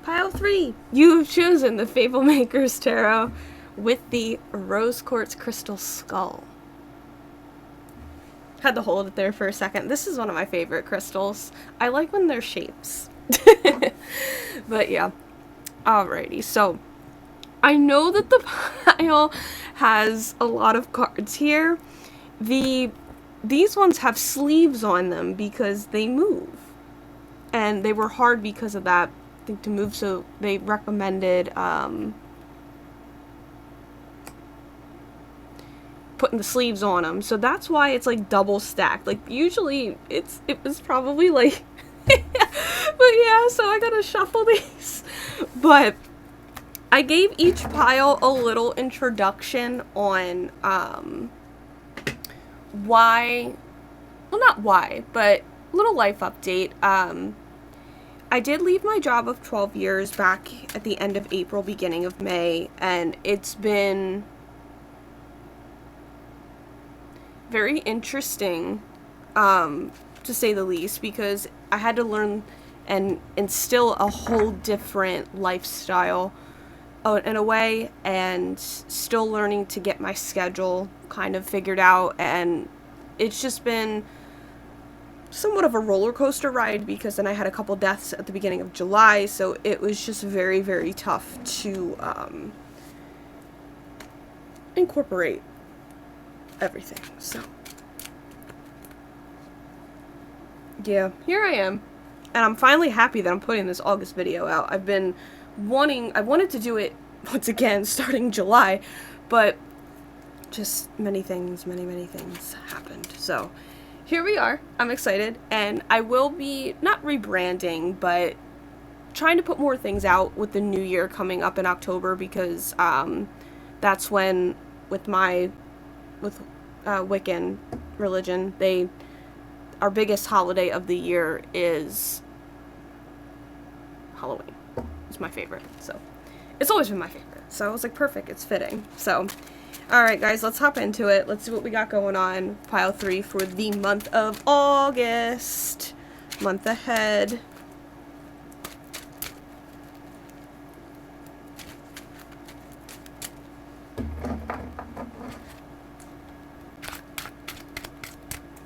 Pile 3, you've chosen the Fable Maker's Tarot with the Rose Quartz Crystal Skull. Had to hold it there for a second. This is one of my favorite crystals. I like when they're shapes. But yeah. Alrighty, so I know that the pile has a lot of cards here. These ones have sleeves on them because they move. And they were hard because of that. I think to move, so they recommended putting the sleeves on them, so that's why it's like double stacked. Like usually it was probably like but yeah, so I gotta shuffle these. But I gave each pile a little introduction on why, well, not why, but a little life update. I did leave my job of 12 years back at the end of April, beginning of May, and it's been very interesting, to say the least, because I had to learn and instill a whole different lifestyle in a way, and still learning to get my schedule kind of figured out, and it's just been somewhat of a roller coaster ride, because then I had a couple deaths at the beginning of July, so it was just very, very tough to incorporate everything. Yeah, here I am. And I'm finally happy that I'm putting this August video out. I wanted to do it once again starting July, but just many things happened. So here we are. I'm excited, and I will be not rebranding, but trying to put more things out with the new year coming up in October, because that's when with Wiccan religion, our biggest holiday of the year is Halloween. It's my favorite, so it's always been my favorite. So I was like, perfect, it's fitting. So alright guys, let's hop into it. Let's see what we got going on. Pile 3 for the month of August. Month ahead.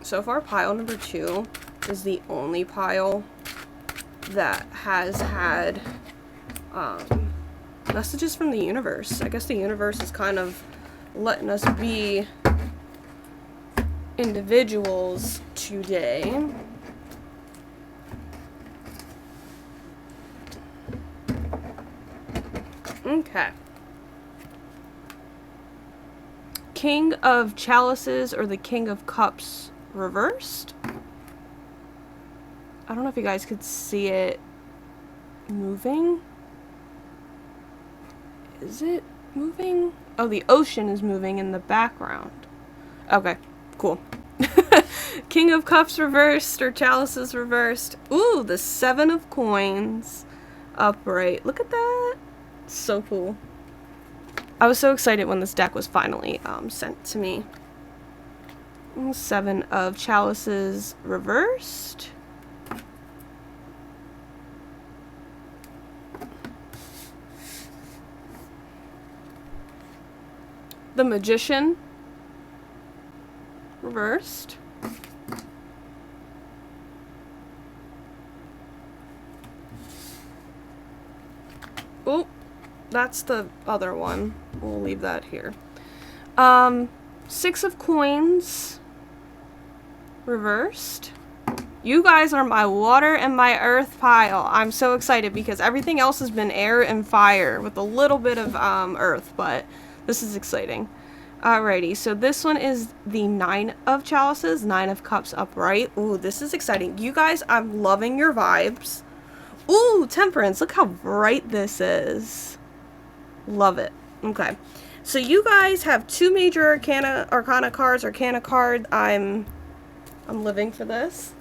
So far, pile number 2 is the only pile that has had messages from the universe. I guess the universe is kind of letting us be individuals today. Okay. King of Chalices or the King of Cups reversed. I don't know if you guys could see it moving. Is it moving? Oh, the ocean is moving in the background. Okay, cool. King of Cups reversed or Chalices reversed. Ooh, the 7 of Coins upright. Look at that. So cool. I was so excited when this deck was finally sent to me. 7 of Chalices reversed. The Magician reversed. Oh, that's the other one. We'll leave that here. 6 of Coins reversed. You guys are my water and my earth pile. I'm so excited because everything else has been air and fire with a little bit of earth, but this is exciting. Alrighty, so this one is the 9 of Chalices, 9 of Cups upright. Ooh, this is exciting. You guys, I'm loving your vibes. Ooh, Temperance. Look how bright this is. Love it. Okay. So you guys have 2 major arcana card. I'm living for this.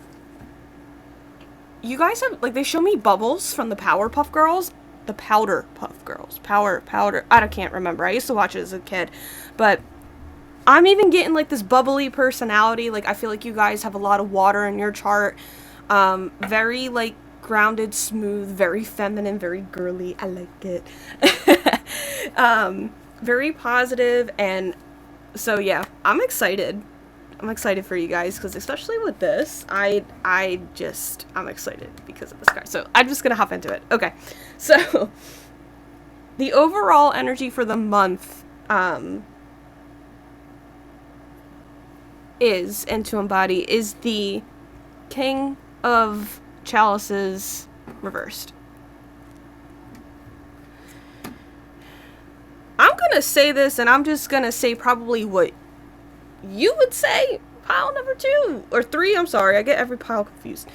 You guys have, like, they show me bubbles from the Powerpuff Girls. The Powderpuff Girls. Powder. I can't remember. I used to watch it as a kid. But I'm even getting, like, this bubbly personality. Like, I feel like you guys have a lot of water in your chart. Very, like, grounded, smooth, very feminine, very girly. I like it. Very positive, and so yeah, I'm excited. I'm excited for you guys, because especially with this, I'm excited because of this card. So I'm just gonna hop into it. Okay, so the overall energy for the month is, and to embody, is the King of Chalices reversed. I'm gonna say this, and I'm just gonna say probably what you would say. Pile number 2 or 3. I'm sorry, I get every pile confused.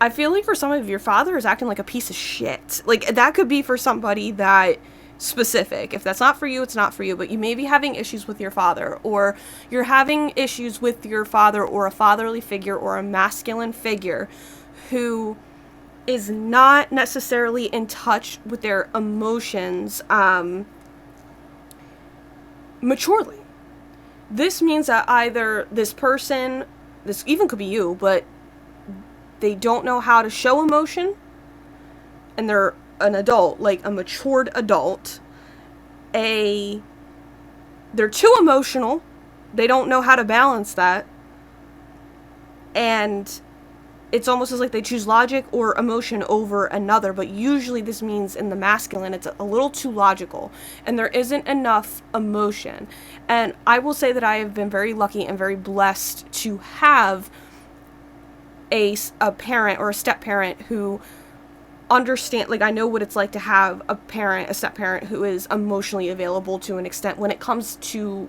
I feel like for some of your father is acting like a piece of shit. Like, that could be for somebody that specific. If that's not for you, it's not for you. But you may be having issues with your father, or you're having issues with your father, or a fatherly figure, or a masculine figure who is not necessarily in touch with their emotions maturely. This means that either this person, this even could be you, but they don't know how to show emotion, and they're an adult, like a matured adult. They're too emotional. They don't know how to balance that. And it's almost as like they choose logic or emotion over another, but usually this means in the masculine it's a little too logical and there isn't enough emotion. And I will say that I have been very lucky and very blessed to have a parent or a step parent who understand, like, I know what it's like to have a step parent who is emotionally available to an extent when it comes to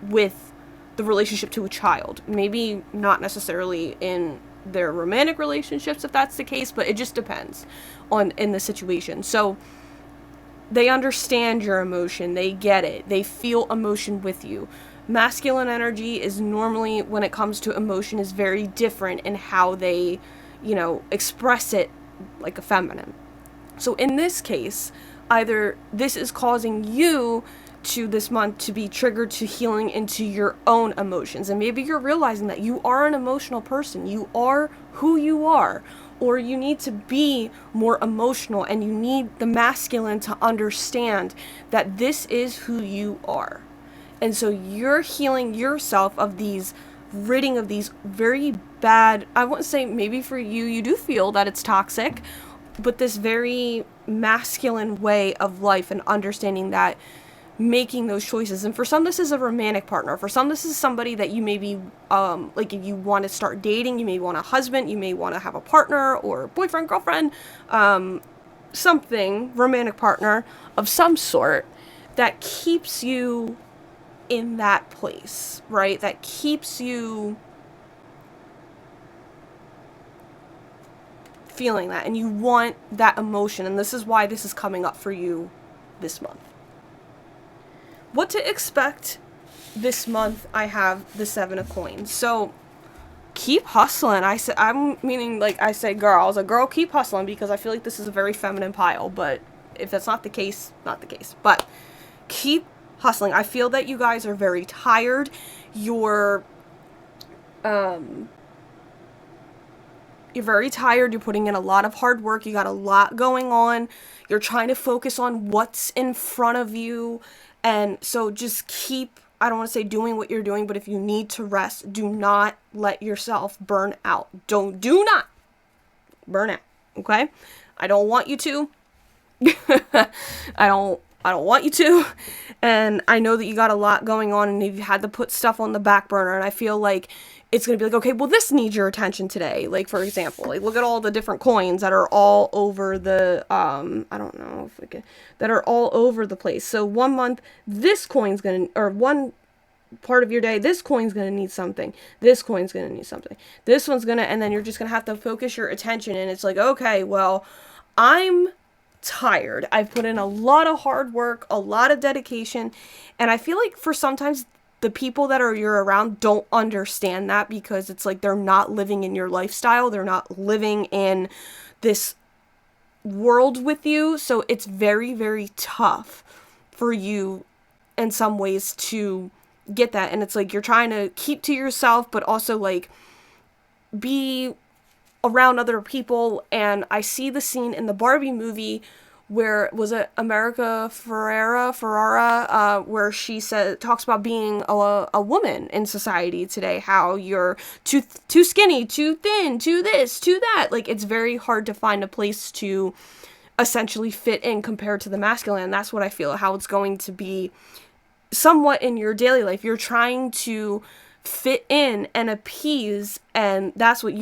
with the relationship to a child. Maybe not necessarily in their romantic relationships if that's the case, but it just depends on in the situation. So they understand your emotion, they get it, they feel emotion with you. Masculine energy is normally, when it comes to emotion, is very different in how they, express it like a feminine. So in this case, either this is causing you to this month to be triggered to healing into your own emotions, and maybe you're realizing that you are an emotional person, you are who you are, or you need to be more emotional, and you need the masculine to understand that this is who you are. And so you're healing yourself of these, ridding of these very bad, I wouldn't say, maybe for you, you do feel that it's toxic, but this very masculine way of life, and understanding that, making those choices. And for some, this is a romantic partner. For some, this is somebody that you may be, like, if you want to start dating, you may want a husband, you may want to have a partner or boyfriend, girlfriend, something, romantic partner of some sort that keeps you in that place, right? That keeps you feeling that, and you want that emotion, and this is why this is coming up for you this month. What to expect this month, I have the 7 of Coins. So keep hustling. I say girls, a girl, keep hustling, because I feel like this is a very feminine pile, but if that's not the case, not the case. But keep hustling. I feel that you guys are very tired. You're very tired. You're putting in a lot of hard work. You got a lot going on. You're trying to focus on what's in front of you. And so just keep, I don't want to say doing what you're doing, but if you need to rest, do not let yourself burn out. Do not burn out. Okay? I don't want you to. I don't want you to. And I know that you got a lot going on, and you've had to put stuff on the back burner, and I feel like it's going to be like, okay, well, this needs your attention today. Like, for example, like, look at all the different coins that are all over the, I don't know if we can, that are all over the place. So one month, this coin's going to, or one part of your day, this coin's going to need something. This coin's going to need something. This one's going to, and then you're just going to have to focus your attention. And it's like, okay, well, I'm tired. I've put in a lot of hard work, a lot of dedication. And I feel like for sometimes the people that you're around don't understand that, because it's like they're not living in your lifestyle. They're not living in this world with you. So it's very, very tough for you in some ways to get that. And it's like you're trying to keep to yourself, but also like be around other people. And I see the scene in the Barbie movie where, was it America Ferrera, where she talks about being a woman in society today, how you're too skinny, too thin, too this, too that. Like, it's very hard to find a place to essentially fit in compared to the masculine. And that's what I feel how it's going to be somewhat in your daily life. You're trying to fit in and appease, and that's what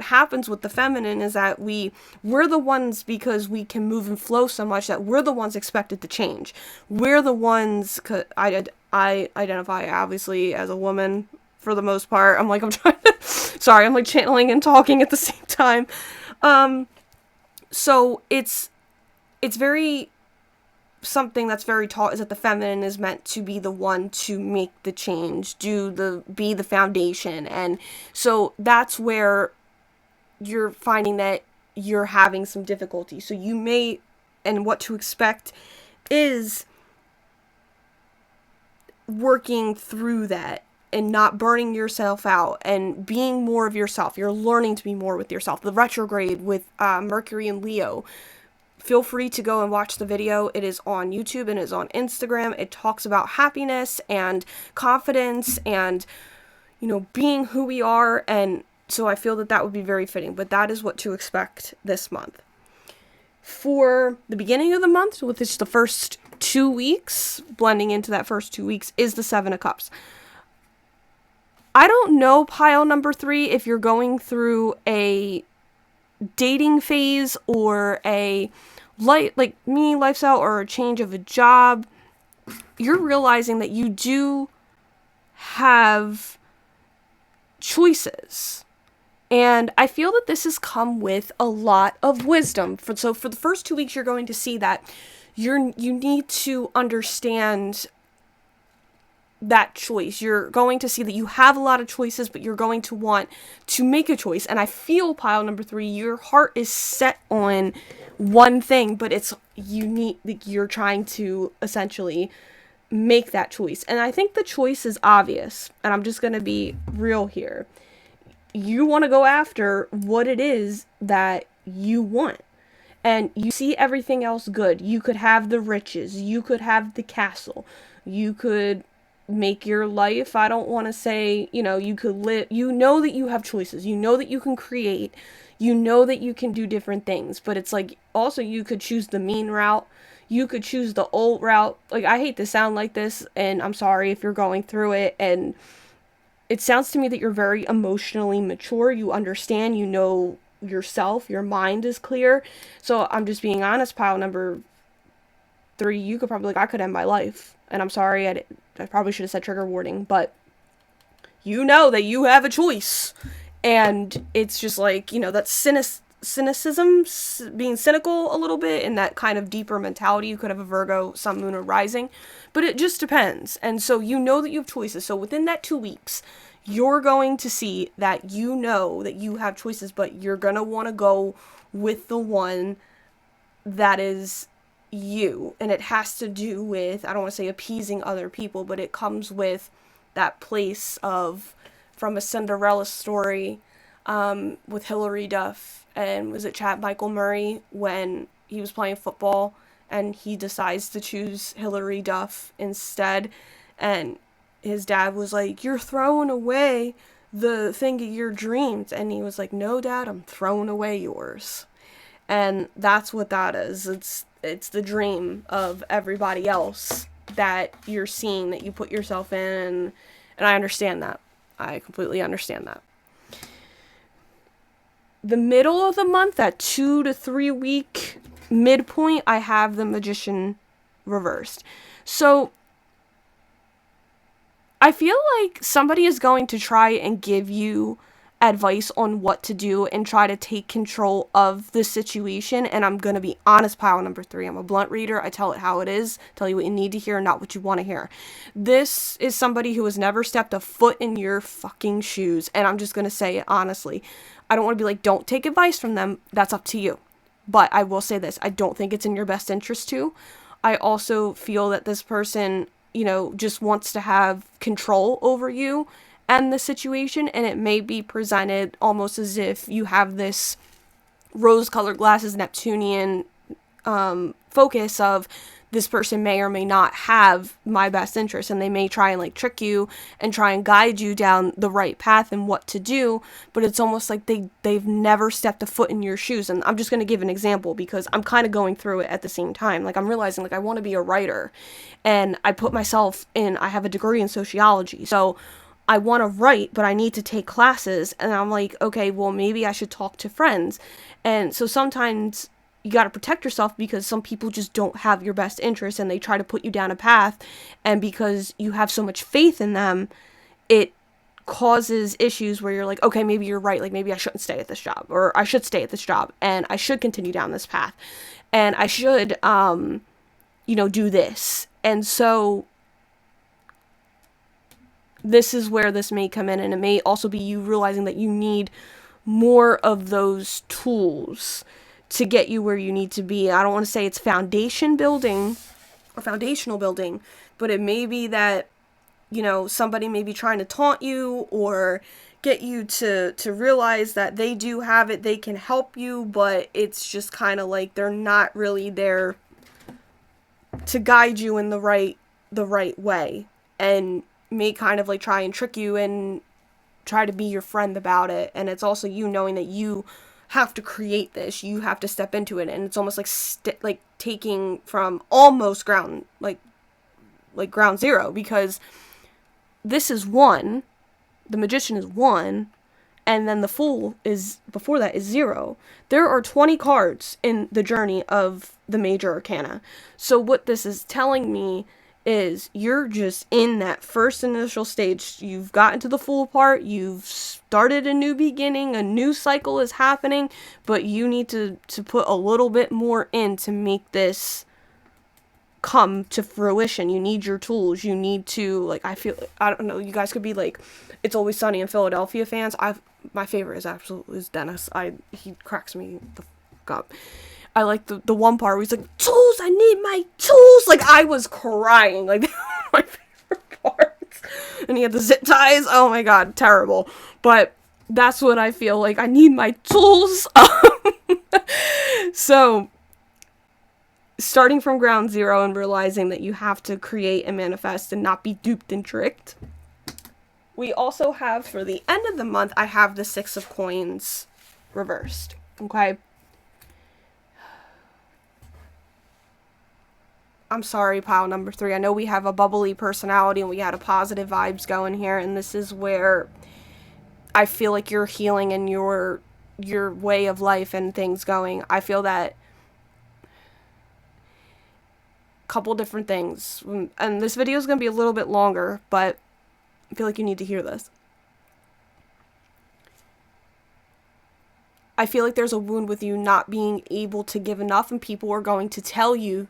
happens with the feminine, is that we're the ones, because we can move and flow so much, that we're the ones expected to change. We're the ones, 'cause I identify obviously as a woman for the most part. I'm trying to, sorry, I'm like channeling and talking at the same time. So it's very, something that's very taught is that the feminine is meant to be the one to make the change, be the foundation. And so that's where you're finding that you're having some difficulty. So you may, and what to expect is working through that and not burning yourself out and being more of yourself. You're learning to be more with yourself. The retrograde with Mercury and Leo, feel free to go and watch the video. It is on YouTube and it is on Instagram. It talks about happiness and confidence and, being who we are. And so I feel that would be very fitting. But that is what to expect this month. For the beginning of the month, with just the first 2 weeks, blending into that first 2 weeks, is the 7 of Cups. I don't know, pile number 3, if you're going through a dating phase or a like me lifestyle or a change of a job. You're realizing that you do have choices. And I feel that this has come with a lot of wisdom. So for the first 2 weeks, you're going to see that you need to understand that choice. You're going to see that you have a lot of choices, but you're going to want to make a choice. And I feel, pile number 3, your heart is set on one thing, but you're trying to essentially make that choice. And I think the choice is obvious, and I'm just going to be real here. You want to go after what it is that you want. And you see everything else good. You could have the riches. You could have the castle. You could make your life, I don't want to say, you could live, that you have choices. You know that you can create. You know that you can do different things. But it's like, also you could choose the mean route. You could choose the old route. Like, I hate to sound like this, and I'm sorry if you're going through it, and it sounds to me that you're very emotionally mature. You understand, you know yourself, your mind is clear. So I'm just being honest, pile number 3, you could probably, I could end my life. And I'm sorry, I probably should have said trigger warning, but you know that you have a choice. And it's just like, that cynicism, being cynical a little bit, and that kind of deeper mentality. You could have a Virgo, Sun, Moon, or Rising, but it just depends. And so you know that you have choices. So within that 2 weeks, you're going to see that you know that you have choices, but you're going to want to go with the one that is you. And it has to do with, I don't want to say appeasing other people, but it comes with that place of, from a Cinderella story, with Hilary Duff, and was it Chad Michael Murray, when he was playing football and he decides to choose Hilary Duff instead, and his dad was like, "You're throwing away the thing of your dreams," and he was like, "No, Dad, I'm throwing away yours." And that's what that is. It's the dream of everybody else that you're seeing, that you put yourself in, and I understand that. I completely understand that. The middle of the month, that 2 to 3 week midpoint, I have the Magician reversed. So I feel like somebody is going to try and give you advice on what to do and try to take control of the situation. And I'm going to be honest, pile number 3. I'm a blunt reader. I tell it how it is. Tell you what you need to hear, not what you want to hear. This is somebody who has never stepped a foot in your fucking shoes. And I'm just going to say it honestly. I don't want to be like, don't take advice from them. That's up to you. But I will say this. I don't think it's in your best interest to. I also feel that this person, just wants to have control over you and the situation, and it may be presented almost as if you have this rose-colored glasses Neptunian focus of, this person may or may not have my best interest, and they may try and trick you and try and guide you down the right path and what to do, but it's almost like they've never stepped a foot in your shoes. And I'm just going to give an example because I'm kind of going through it at the same time. I'm realizing I want to be a writer, and I put myself in, I have a degree in sociology, so I want to write, but I need to take classes, and I'm like, okay, well, maybe I should talk to friends. And so sometimes you got to protect yourself because some people just don't have your best interest, and they try to put you down a path, and because you have so much faith in them, it causes issues where you're like, okay, maybe you're right, maybe I shouldn't stay at this job, or I should stay at this job, and I should continue down this path, and I should, do this. And so this is where this may come in, and it may also be you realizing that you need more of those tools to get you where you need to be. I don't want to say it's foundational building, but it may be that, somebody may be trying to taunt you or get you to realize that they do have it, they can help you, but it's just kind of like they're not really there to guide you in the right way, and may kind of try and trick you and try to be your friend about it. And it's also you knowing that you have to create this, you have to step into it, and it's almost like taking from almost ground, like ground zero, because this is one, the Magician is 1, and then the Fool is, before that, is 0. There are 20 cards in the journey of the major arcana. So what this is telling me is you're just in that first initial stage. You've gotten to the Fool part, you've started a new beginning, a new cycle is happening, but you need to put a little bit more in to make this come to fruition. You need your tools. You need to, like, I don't know, you guys could be like It's Always Sunny in Philadelphia fans. My favorite is Dennis. He cracks me the fuck up. I like the one part where he's like, tools, I need my tools. Like, I was crying. Like, my favorite parts. And he had the zip ties. Oh my god, terrible. But that's what I feel like. I need my tools. So, starting from ground zero and realizing that you have to create and manifest and not be duped and tricked. We also have, for the end of the month, I have the 6 of Coins reversed. Okay? I'm sorry, pile number 3. I know we have a bubbly personality and we had a positive vibes going here, and this is where I feel like you're healing and your way of life and things going. I feel that couple different things, and this video is going to be a little bit longer, but I feel like you need to hear this. I feel like there's a wound with you not being able to give enough, and people are going to tell you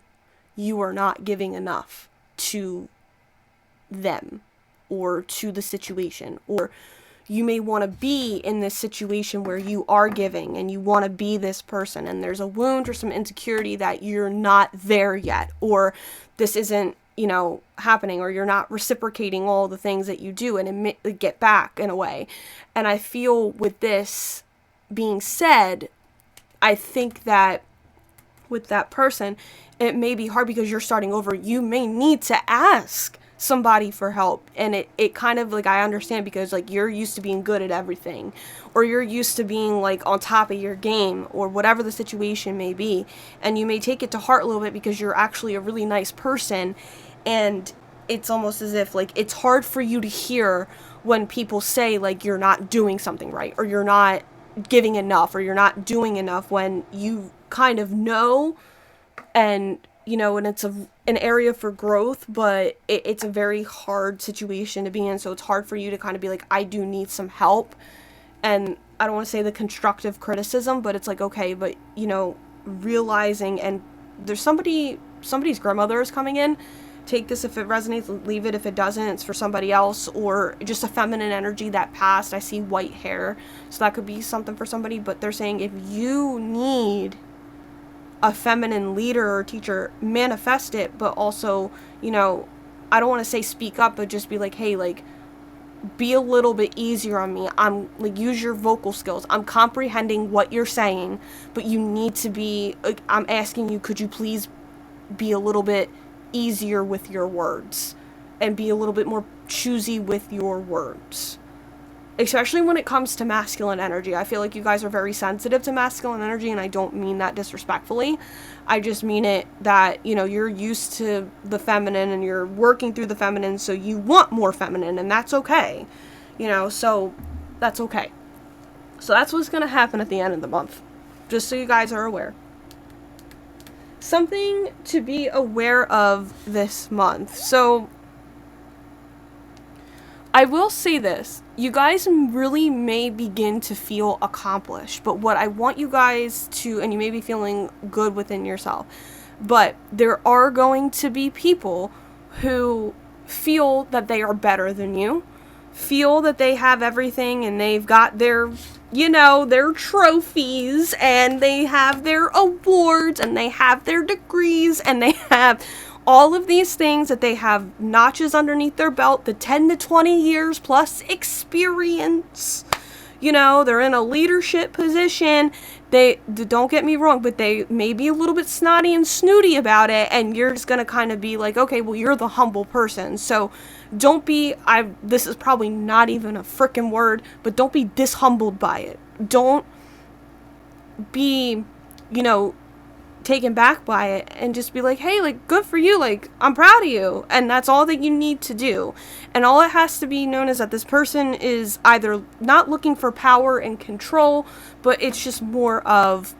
you are not giving enough to them or to the situation, or you may want to be in this situation where you are giving and you want to be this person, and there's a wound or some insecurity that you're not there yet, or this isn't, happening, or you're not reciprocating all the things that you do and get back in a way. And I feel with this being said, I think that with that person, it may be hard because you're starting over. You may need to ask somebody for help, and it kind of, like, I understand, because, like, you're used to being good at everything, or you're used to being, like, on top of your game, or whatever the situation may be, and you may take it to heart a little bit because you're actually a really nice person, and it's almost as if, like, it's hard for you to hear when people say, like, you're not doing something right, or you're not giving enough, or you're not doing enough, when you kind of know, and and it's an area for growth, but it's a very hard situation to be in, so it's hard for you to kind of be like, I do need some help. And I don't want to say the constructive criticism, but it's like, okay, but realizing, and there's somebody's grandmother is coming in. Take this if it resonates, leave it if it doesn't. It's for somebody else, or just a feminine energy that passed. I see white hair, so that could be something for somebody, but they're saying if you need a feminine leader or teacher, manifest it, but also, I don't want to say speak up, but just be like, hey, like, be a little bit easier on me. I'm, like, use your vocal skills. I'm comprehending what you're saying, but you need to be, like, I'm asking you, could you please be a little bit easier with your words and be a little bit more choosy with your words, especially when it comes to masculine energy. I feel like you guys are very sensitive to masculine energy, and I don't mean that disrespectfully. I just mean it that, you're used to the feminine and you're working through the feminine, so you want more feminine, and that's okay. So that's okay. So that's what's going to happen at the end of the month, just so you guys are aware. Something to be aware of this month. So I will say this, you guys really may begin to feel accomplished, but what I want you guys to, and you may be feeling good within yourself, but there are going to be people who feel that they are better than you, feel that they have everything, and they've got their, their trophies, and they have their awards, and they have their degrees, and they have all of these things, that they have notches underneath their belt, the 10 to 20 years plus experience. They're in a leadership position. They, don't get me wrong, but they may be a little bit snotty and snooty about it, and you're just going to kind of be like, okay, well, you're the humble person. So don't be, this is probably not even a freaking word, but don't be dishumbled by it. Don't be, taken back by it and just be like, hey, like, good for you, like, I'm proud of you. And that's all that you need to do. And all it has to be known is that this person is either not looking for power and control, but it's just more of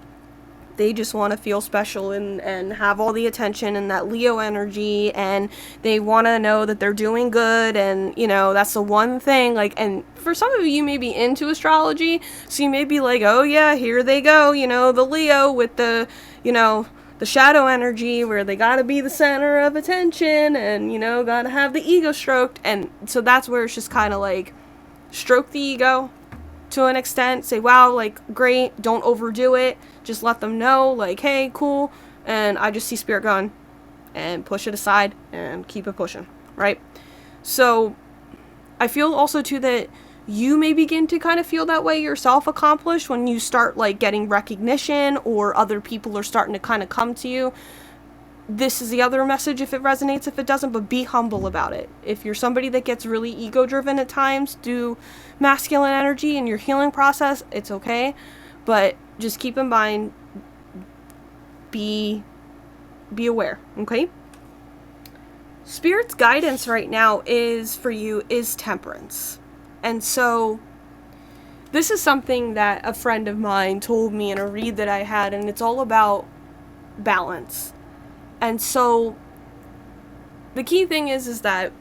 they just want to feel special and have all the attention and that Leo energy, and they want to know that they're doing good, and, you know, that's the one thing, like, and for some of you may be into astrology, so you may be like, oh yeah, here they go, you know, the Leo with the, you know, the shadow energy where they gotta be the center of attention and, you know, gotta have the ego stroked, and so that's where it's just kind of like, stroke the ego to an extent, say, wow, like, great, don't overdo it, just let them know, like, hey, cool, and I just see spirit going, and push it aside, and keep it pushing, right? So, I feel also, too, that you may begin to kind of feel that way yourself accomplished when you start, like, getting recognition, or other people are starting to kind of come to you. This is the other message, if it resonates, if it doesn't, but be humble about it. If you're somebody that gets really ego-driven at times, do masculine energy in your healing process, it's okay, but just keep in mind, be aware, okay? Spirit's guidance right now is, for you, is temperance. And so, this is something that a friend of mine told me in a read that I had, and it's all about balance. And so, the key thing is that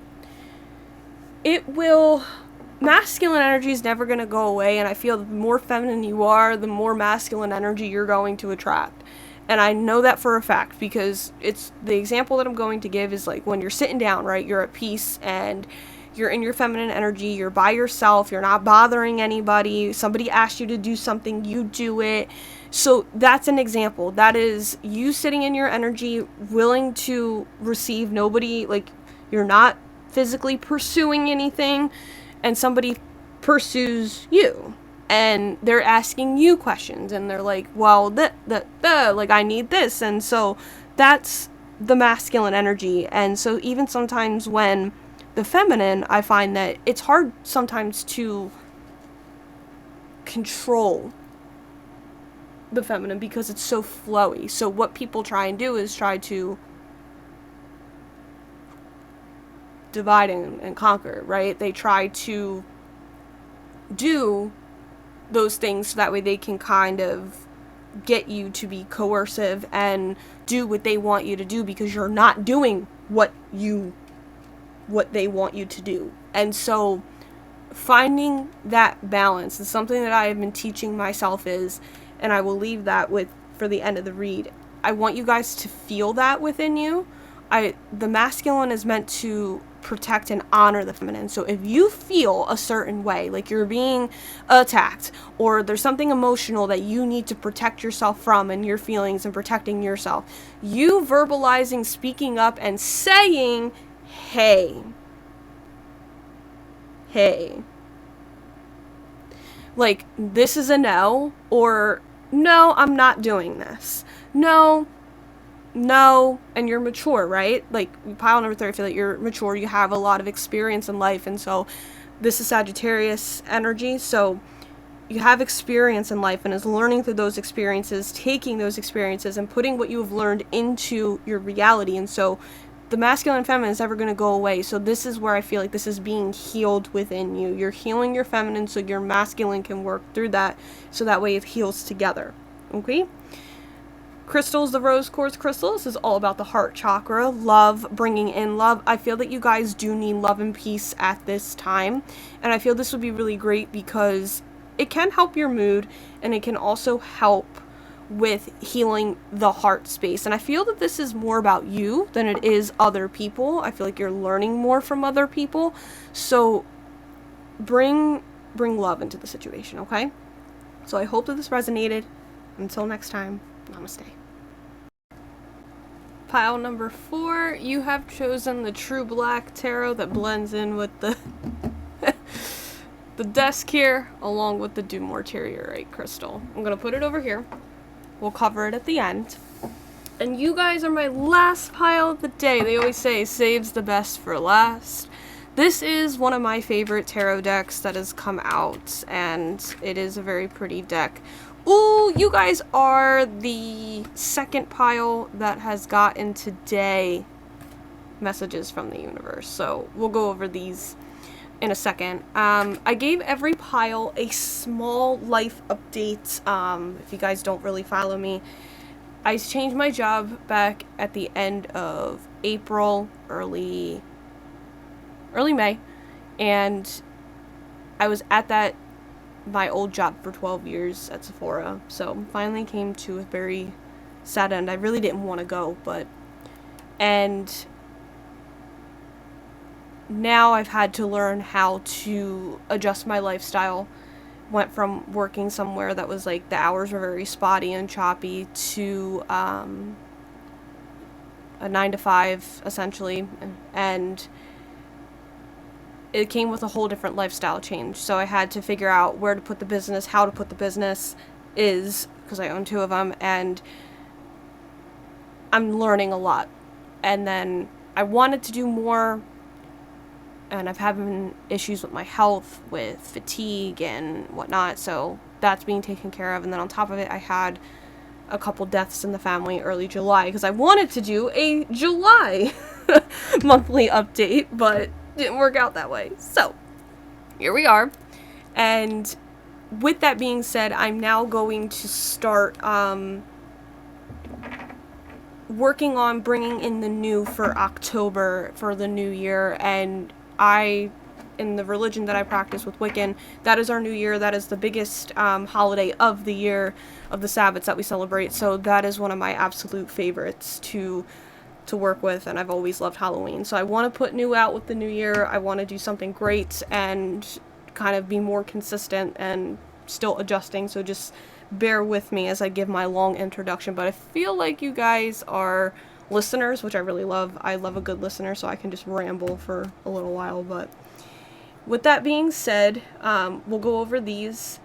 masculine energy is never going to go away, and I feel the more feminine you are, the more masculine energy you're going to attract. And I know that for a fact, because it's the example that I'm going to give is like when you're sitting down, right? You're at peace and you're in your feminine energy, you're by yourself, you're not bothering anybody, somebody asks you to do something, you do it. So that's an example. That is you sitting in your energy, willing to receive. Nobody, like, you're not physically pursuing anything, and somebody pursues you, and they're asking you questions, and they're like, well, like, I need this, and so that's the masculine energy. And so even sometimes when the feminine, I find that it's hard sometimes to control the feminine because it's so flowy. So what people try and do is try to divide and conquer, right? They try to do those things so that way they can kind of get you to be coercive and do what they want you to do because you're not doing what they want you to do. And so finding that balance is something that I have been teaching myself and I will leave that for the end of the read. I want you guys to feel that within you. The masculine is meant to protect and honor the feminine. So if you feel a certain way, like you're being attacked, or there's something emotional that you need to protect yourself from and your feelings and protecting yourself, you verbalizing, speaking up, and saying, hey, like, this is a no, or no, I'm not doing this. No, and you're mature, right? Like, pile number 3, I feel like you're mature, you have a lot of experience in life, and so this is Sagittarius energy, so you have experience in life, and is learning through those experiences, taking those experiences, and putting what you have learned into your reality. And so the masculine and feminine is never going to go away. So this is where I feel like this is being healed within you. You're healing your feminine so your masculine can work through that, so that way it heals together. Okay? Crystals, the rose quartz crystals, is all about the heart chakra, love, bringing in love. I feel that you guys do need love and peace at this time, and I feel this would be really great because it can help your mood, and it can also help with healing the heart space. And I feel that this is more about you than it is other people. I feel like you're learning more from other people, so bring love into the situation, okay? So I hope that this resonated. Until next time, namaste. Pile number 4, you have chosen the True Black Tarot that blends in with the the desk here, along with the Dumortierite crystal. I'm going to put it over here. We'll cover it at the end. And you guys are my last pile of the day. They always say, saves the best for last. This is one of my favorite tarot decks that has come out, and it is a very pretty deck. Ooh, you guys are the second pile that has gotten today messages from the universe, so we'll go over these in a second. I gave every pile a small life update. If you guys don't really follow me, I changed my job back at the end of April, early May, and I was at my old job for 12 years at Sephora, so finally came to a very sad end. I really didn't want to go, and now I've had to learn how to adjust my lifestyle. Went from working somewhere that was like the hours were very spotty and choppy to a 9 to 5 essentially, and it came with a whole different lifestyle change. So I had to figure out where to put the business, how to put the business, because I own 2 of them, and I'm learning a lot. And then I wanted to do more, and I've having issues with my health, with fatigue and whatnot, so that's being taken care of. And then on top of it, I had a couple deaths in the family early July, because I wanted to do a July monthly update, but didn't work out that way. So here we are. And with that being said, I'm now going to start working on bringing in the new for October for the new year. And in the religion that I practice with Wiccan, that is our new year. That is the biggest holiday of the year, of the Sabbats that we celebrate. So that is one of my absolute favorites to work with, and I've always loved Halloween. So I want to put new out with the new year. I want to do something great and kind of be more consistent and still adjusting. So just bear with me as I give my long introduction. But I feel like you guys are listeners, which I really love. I love a good listener, so I can just ramble for a little while. But with that being said, we'll go over these,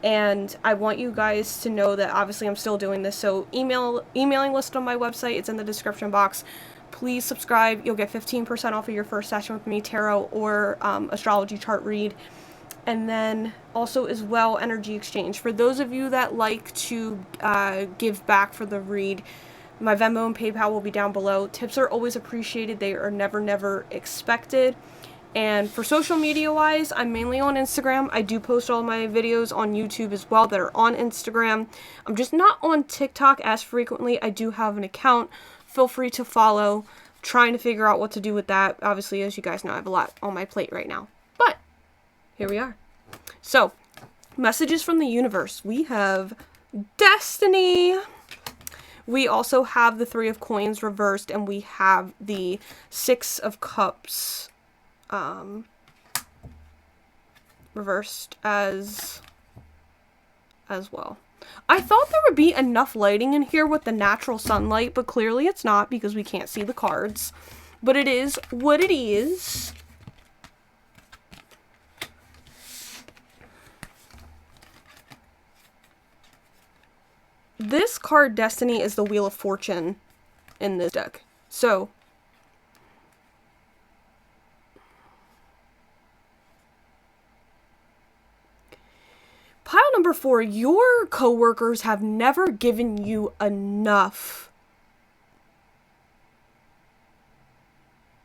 and I want you guys to know that obviously I'm still doing this. So emailing list on my website, it's in the description box. Please subscribe. You'll get 15% off of your first session with me, tarot or astrology chart read. And then also as well, energy exchange. For those of you that like to give back for the read, my Venmo and PayPal will be down below. Tips are always appreciated. They are never expected. And for social media wise, I'm mainly on Instagram. I do post all my videos on YouTube as well that are on Instagram. I'm just not on TikTok as frequently. I do have an account. Feel free to follow. Trying to figure out what to do with that. Obviously, as you guys know, I have a lot on my plate right now. But here we are. So, messages from the universe. We have Destiny. We also have the 3 of Coins reversed, and we have the 6 of Cups reversed as well. I thought there would be enough lighting in here with the natural sunlight, but clearly it's not because we can't see the cards. But it is what it is. This card, Destiny, is the Wheel of Fortune in this deck. So pile number 4, your coworkers have never given you enough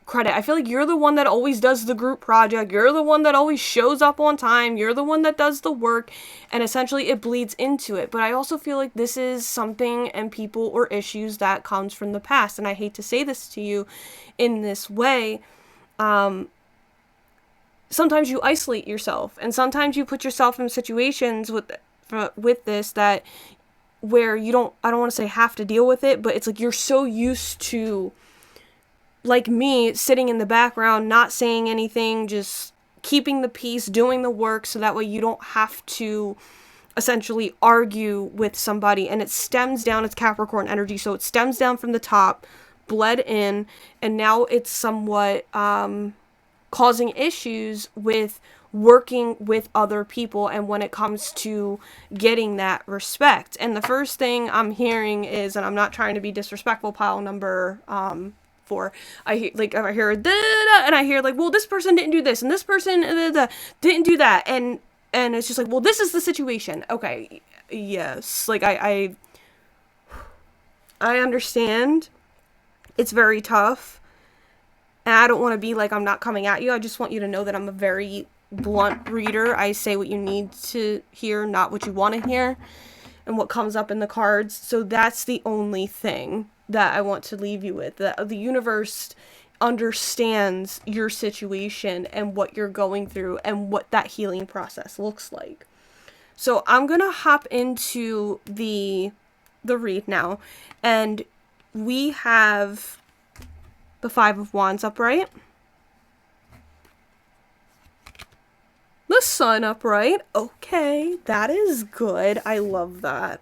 credit. I feel like you're the one that always does the group project. You're the one that always shows up on time. You're the one that does the work, and essentially it bleeds into it. But I also feel like this is something and people or issues that comes from the past. And I hate to say this to you in this way. Sometimes you isolate yourself, and sometimes you put yourself in situations with this that where I don't want to say have to deal with it, but it's like you're so used to, like me, sitting in the background, not saying anything, just keeping the peace, doing the work, so that way you don't have to essentially argue with somebody. And it stems down, it's Capricorn energy, so it stems down from the top, bled in, and now it's somewhat causing issues with working with other people and when it comes to getting that respect. And the first thing I'm hearing is, and I'm not trying to be disrespectful, pile number for. I hear da, da, da, and I hear like, well, this person didn't do this and this person didn't do that, and it's just like, well, this is the situation. Okay, yes, like I understand. It's very tough, and I don't want to be like, I'm not coming at you. I just want you to know that I'm a very blunt reader. I say what you need to hear, not what you want to hear, and what comes up in the cards. So that's the only thing that I want to leave you with. The universe understands your situation and what you're going through and what that healing process looks like. So I'm going to hop into the read now, and we have the Five of Wands upright, the Sun upright. Okay, that is good. I love that.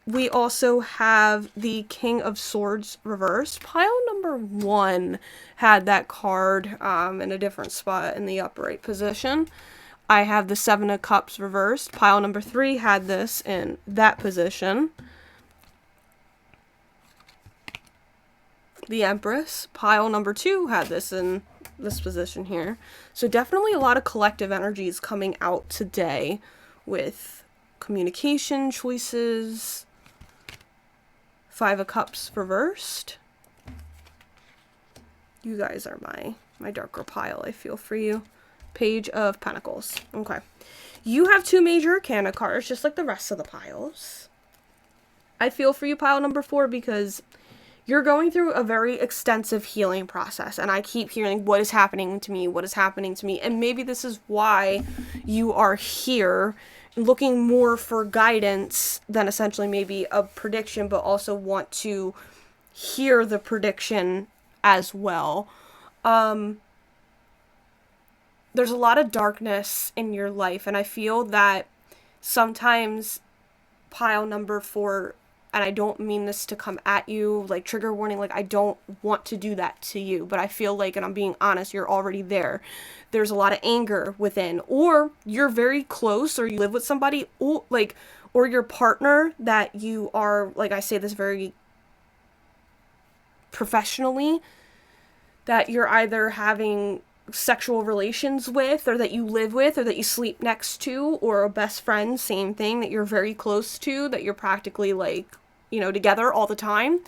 We also have the King of Swords reversed. Pile number 1 had that card in a different spot in the upright position. I have the Seven of Cups reversed. Pile number 3 had this in that position. The Empress. Pile number 2 had this in this position here. So definitely a lot of collective energies coming out today with communication choices. Five of Cups reversed. You guys are my darker pile. I feel for you. Page of Pentacles. Okay. You have 2 major arcana cards, just like the rest of the piles. I feel for you, pile number 4, because you're going through a very extensive healing process, and I keep hearing, what is happening to me? What is happening to me? And maybe this is why you are here, looking more for guidance than essentially maybe a prediction, but also want to hear the prediction as well. There's a lot of darkness in your life, and I feel that sometimes pile number 4, and I don't mean this to come at you, like trigger warning, like I don't want to do that to you, but I feel like, and I'm being honest, you're already there. There's a lot of anger within, or you're very close, or you live with somebody, or your partner that you are, like I say this very professionally, that you're either having sexual relations with, or that you live with, or that you sleep next to, or a best friend, same thing, that you're very close to, that you're practically like, together all the time.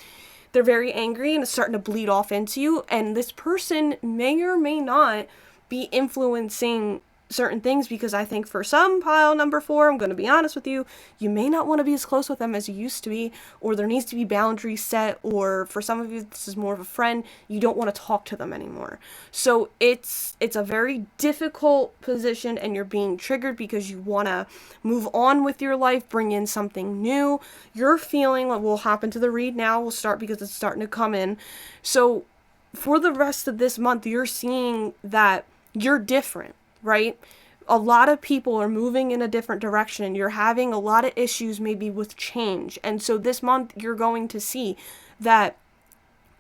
They're very angry and it's starting to bleed off into you, and this person may or may not be influencing certain things, because I think for some, pile number 4, I'm going to be honest with you, you may not want to be as close with them as you used to be, or there needs to be boundaries set, or for some of you, this is more of a friend, you don't want to talk to them anymore. So it's a very difficult position, and you're being triggered because you want to move on with your life, bring in something new. You're feeling like, we'll hop into the read now, we'll start because it's starting to come in. So for the rest of this month, you're seeing that you're different, right? A lot of people are moving in a different direction. You're having a lot of issues maybe with change. And so this month you're going to see that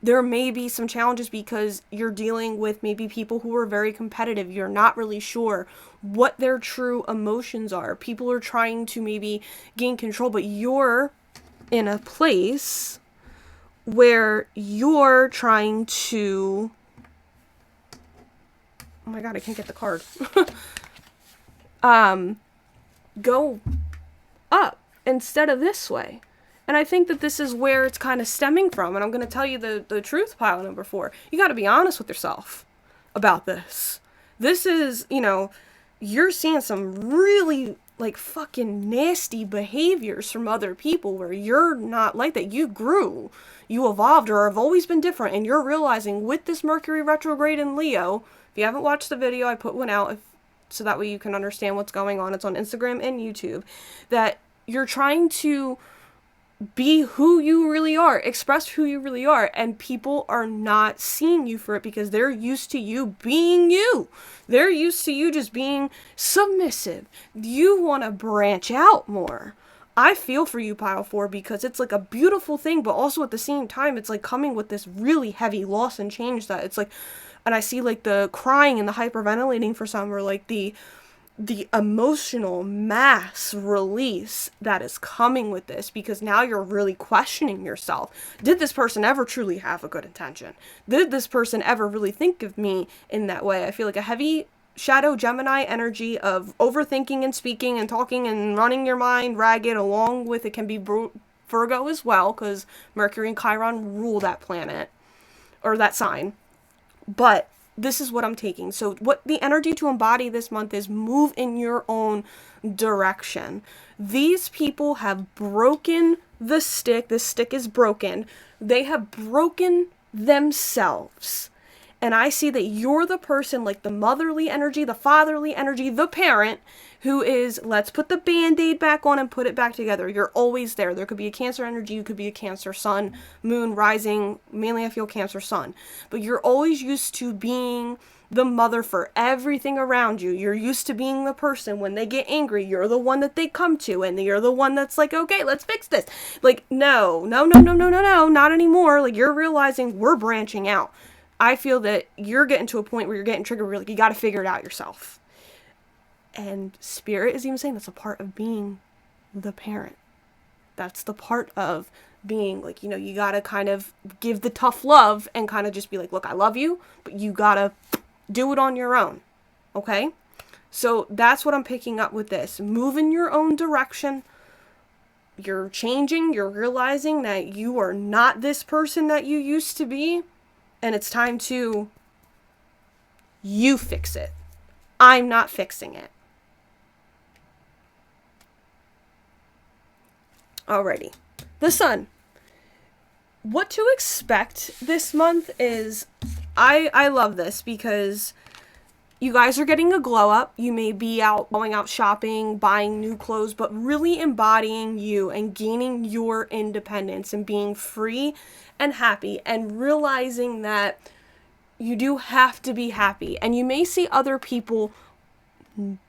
there may be some challenges because you're dealing with maybe people who are very competitive. You're not really sure what their true emotions are. People are trying to maybe gain control, but you're in a place where you're trying to... Oh my god, I can't get the card. Go up instead of this way. And I think that this is where it's kind of stemming from. And I'm going to tell you the truth, pile number 4. You got to be honest with yourself about this. This is, you're seeing some really, fucking nasty behaviors from other people where you're not like that. You grew. You evolved, or have always been different. And you're realizing with this Mercury retrograde in Leo... If you haven't watched the video, I put one out so that way you can understand what's going on. It's on Instagram and YouTube. That you're trying to be who you really are, express who you really are, and people are not seeing you for it because they're used to you being you. They're used to you just being submissive. You want to branch out more. I feel for you, pile 4, because it's like a beautiful thing, but also at the same time, it's like coming with this really heavy loss and change that it's like... And I see like the crying and the hyperventilating for some, or like the the emotional mass release that is coming with this, because now you're really questioning yourself. Did this person ever truly have a good intention? Did this person ever really think of me in that way? I feel like a heavy shadow Gemini energy of overthinking and speaking and talking and running your mind ragged, along with it can be Virgo as well, because Mercury and Chiron rule that planet or that sign. But this is what I'm taking. So what the energy to embody this month is move in your own direction. These people have broken the stick. The stick is broken. They have broken themselves. And I see that you're the person, like the motherly energy, the fatherly energy, the parent, who is, let's put the Band-Aid back on and put it back together. You're always there. There could be a Cancer energy. You could be a Cancer sun, moon, rising. Mainly I feel Cancer sun. But you're always used to being the mother for everything around you. You're used to being the person when they get angry. You're the one that they come to, and you're the one that's like, okay, let's fix this. Like, no, not anymore. Like, you're realizing we're branching out. I feel that you're getting to a point where you're getting triggered where, like, you got to figure it out yourself. And Spirit is even saying that's a part of being the parent. That's the part of being, like, you know, you got to kind of give the tough love and kind of just be like, look, I love you, but you got to do it on your own. Okay? So that's what I'm picking up with this. Move in your own direction. You're changing. You're realizing that you are not this person that you used to be. And it's time to you fix it. I'm not fixing it. Alrighty. The Sun. What to expect this month is, I love this because you guys are getting a glow up. You may be going out shopping, buying new clothes, but really embodying you and gaining your independence and being free and happy and realizing that you do have to be happy. And you may see other people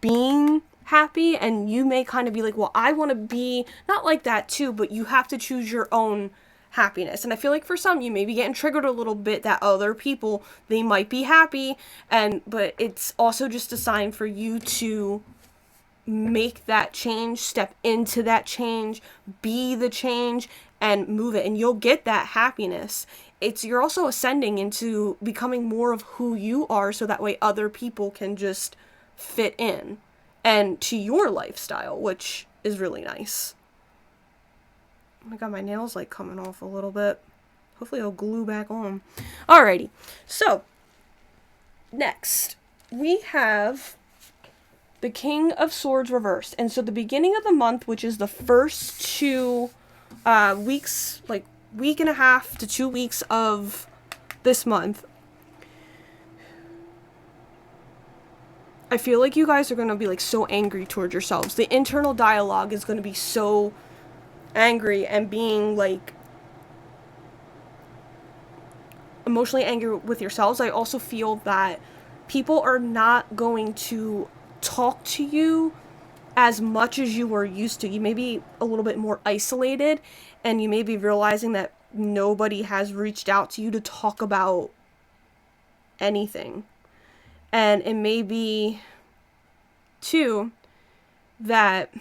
being happy and you may kind of be like, well, I want to be not like that too, but you have to choose your own happiness. And I feel like for some, you may be getting triggered a little bit that other people, they might be happy, but it's also just a sign for you to make that change, step into that change, be the change, and move it, and you'll get that happiness. You're also ascending into becoming more of who you are, so that way other people can just fit in and to your lifestyle, which is really nice. Oh my god, my nail's like coming off a little bit. Hopefully it'll glue back on. Alrighty, so next we have the King of Swords reversed. And so the beginning of the month, which is the first 2 weeks, like week and a half to 2 weeks of this month, I feel like you guys are going to be like so angry towards yourselves. The internal dialogue is going to be so angry and being like emotionally angry with yourselves. I also feel that people are not going to talk to you as much as you were used to. You may be a little bit more isolated, and you may be realizing that nobody has reached out to you to talk about anything. And it may be, too, that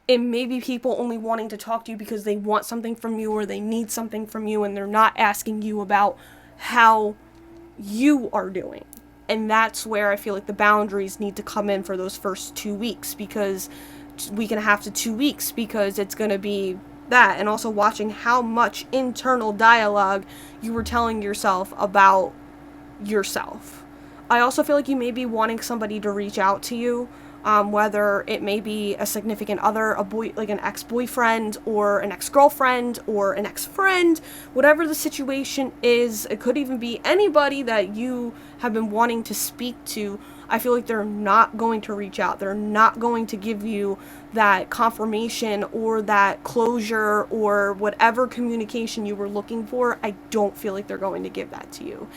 it may be people only wanting to talk to you because they want something from you or they need something from you, and they're not asking you about how you are doing. And that's where I feel like the boundaries need to come in for those first 2 weeks, because week and a half to 2 weeks, because it's going to be that. And also watching how much internal dialogue you were telling yourself about yourself. I also feel like you may be wanting somebody to reach out to you, whether it may be a significant other, a boy, like an ex-boyfriend or an ex-girlfriend or an ex-friend, whatever the situation is. It could even be anybody that you have been wanting to speak to. I feel like they're not going to reach out. They're not going to give you that confirmation or that closure or whatever communication you were looking for. I don't feel like they're going to give that to you.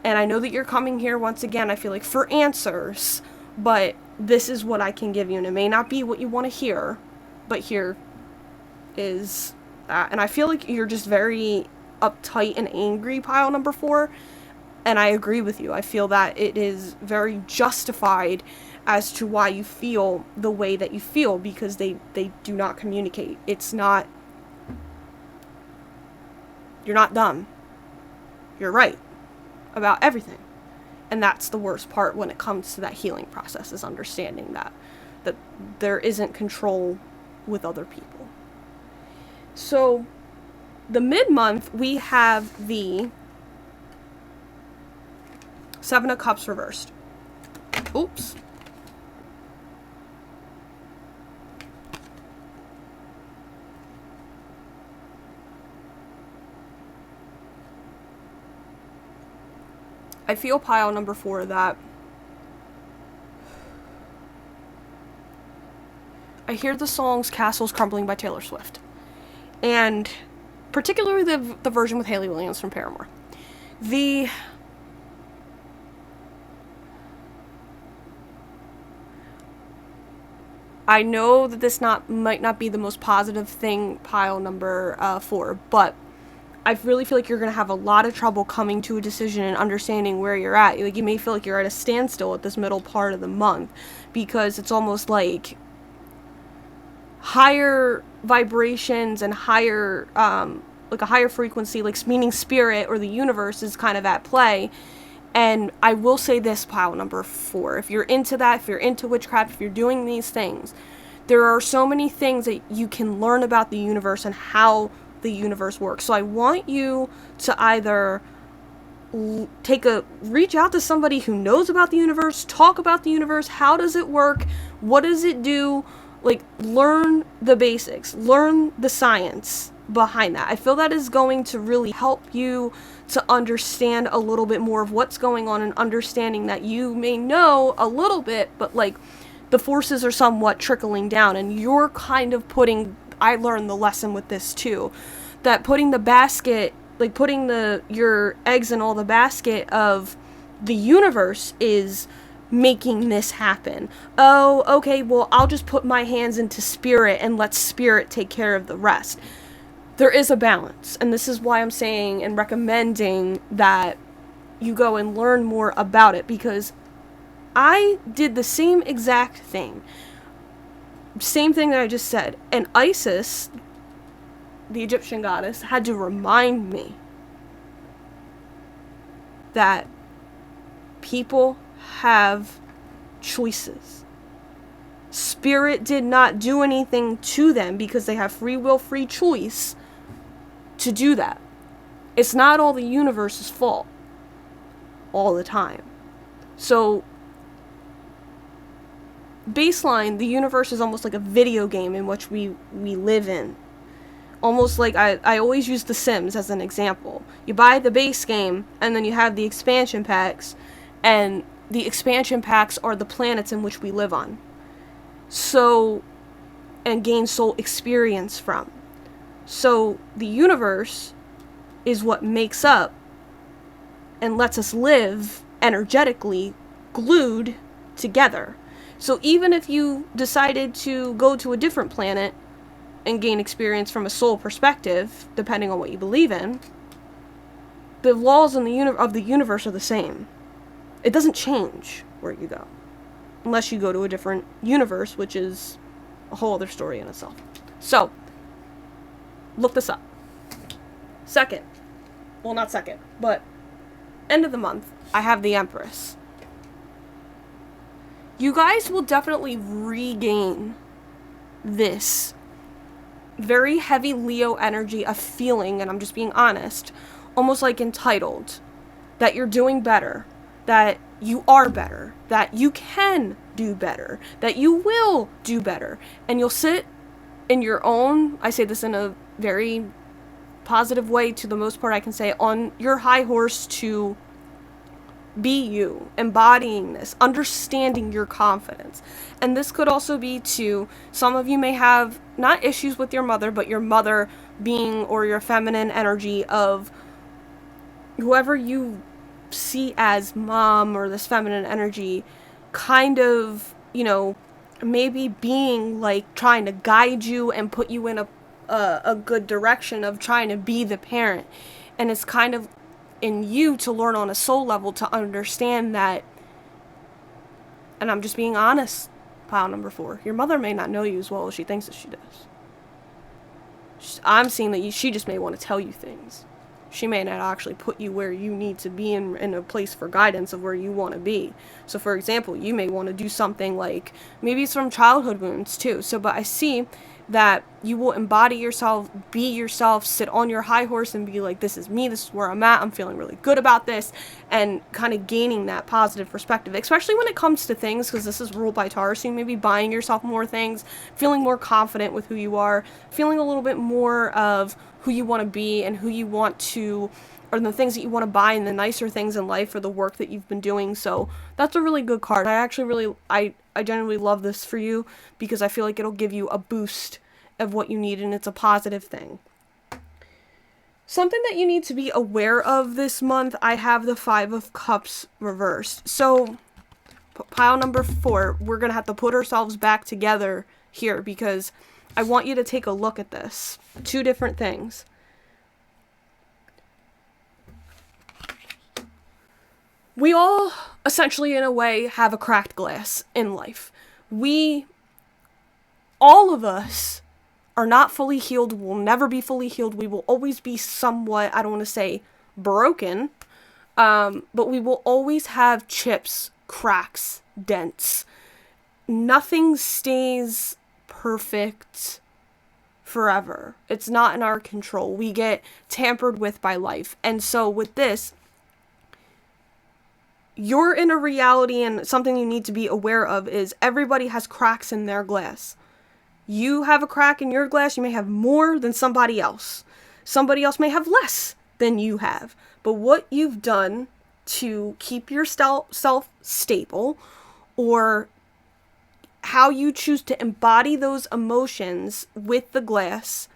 And I know that you're coming here once again, I feel like, for answers, but this is what I can give you. And it may not be what you want to hear, but here is that. And I feel like you're just very uptight and angry, pile number 4. And I agree with you. I feel that it is very justified as to why you feel the way that you feel, because they do not communicate. It's not, you're not dumb. You're right about everything. And that's the worst part when it comes to that healing process, is understanding that there isn't control with other people. So the mid-month, we have the Seven of Cups reversed. Oops. I feel, pile number 4, that I hear the songs Castles Crumbling by Taylor Swift. And particularly the version with Hayley Williams from Paramore. I know that this might not be the most positive thing, pile number 4, but I really feel like you're going to have a lot of trouble coming to a decision and understanding where you're at. Like, you may feel like you're at a standstill at this middle part of the month, because it's almost like higher vibrations and higher, like a higher frequency, like meaning spirit or the universe is kind of at play. And I will say this, pile number 4, if you're into that, if you're into witchcraft, if you're doing these things, there are so many things that you can learn about the universe and how the universe works. So I want you to either reach out to somebody who knows about the universe, talk about the universe, how does it work, what does it do, like, learn the basics, learn the science behind that. I feel that is going to really help you to understand a little bit more of what's going on, and understanding that you may know a little bit, but like the forces are somewhat trickling down, and you're kind of I learned the lesson with this too, that putting the basket, like putting your eggs in all the basket of the universe is making this happen. Oh, okay, well, I'll just put my hands into spirit and let spirit take care of the rest. There is a balance, and this is why I'm saying and recommending that you go and learn more about it, because I did the same exact thing. Same thing that I just said. And Isis, the Egyptian goddess, had to remind me that people have choices. Spirit did not do anything to them, because they have free will, free choice to do that. It's not all the universe's fault all the time. So, baseline, the universe is almost like a video game in which we live in. Almost like, I always use The Sims as an example. You buy the base game, and then you have the expansion packs, and the expansion packs are the planets in which we live on. So, and gain soul experience from. So, the universe is what makes up and lets us live energetically glued together. So even if you decided to go to a different planet and gain experience from a soul perspective, depending on what you believe in, the laws of the universe are the same. It doesn't change where you go, unless you go to a different universe, which is a whole other story in itself. So, look this up. But end of the month, I have the Empress. You guys will definitely regain this very heavy Leo energy of feeling, and I'm just being honest, almost like entitled, that you're doing better, that you are better, that you can do better, that you will do better, and you'll sit in your own, I say this in a very positive way to the most part I can say, on your high horse to be you, embodying this, understanding your confidence. And this could also be to, some of you may have not issues with your mother, but your mother being, or your feminine energy of whoever you see as mom, or this feminine energy kind of, maybe being like trying to guide you and put you in a good direction of trying to be the parent. And it's kind of in you to learn on a soul level to understand that, and I'm just being honest, pile number 4, your mother may not know you as well as she thinks that she does. I'm seeing that she just may want to tell you things. She may not actually put you where you need to be in a place for guidance of where you want to be. So for example, you may want to do something like, maybe it's from childhood wounds too. So, but I see that you will embody yourself, be yourself, sit on your high horse and be like, this is me, this is where I'm at, I'm feeling really good about this, and kind of gaining that positive perspective, especially when it comes to things, because this is ruled by Taurus, so you may be buying yourself more things, feeling more confident with who you are, feeling a little bit more of who you want to be and who you want to, or the things that you want to buy and the nicer things in life or the work that you've been doing. So that's a really good card. I actually really, I genuinely love this for you because I feel like it'll give you a boost of what you need, and it's a positive thing. Something that you need to be aware of this month, I have the 5 of Cups reversed. So pile number 4, we're going to have to put ourselves back together here because I want you to take a look at this. 2 different things. We all, essentially in a way, have a cracked glass in life. All of us are not fully healed, will never be fully healed. We will always be somewhat, I don't want to say broken, but we will always have chips, cracks, dents. Nothing stays perfect forever. It's not in our control. We get tampered with by life. And so with this, you're in a reality, and something you need to be aware of is everybody has cracks in their glass. You have a crack in your glass, you may have more than somebody else. Somebody else may have less than you have. But what you've done to keep yourself stable, or how you choose to embody those emotions with the glass,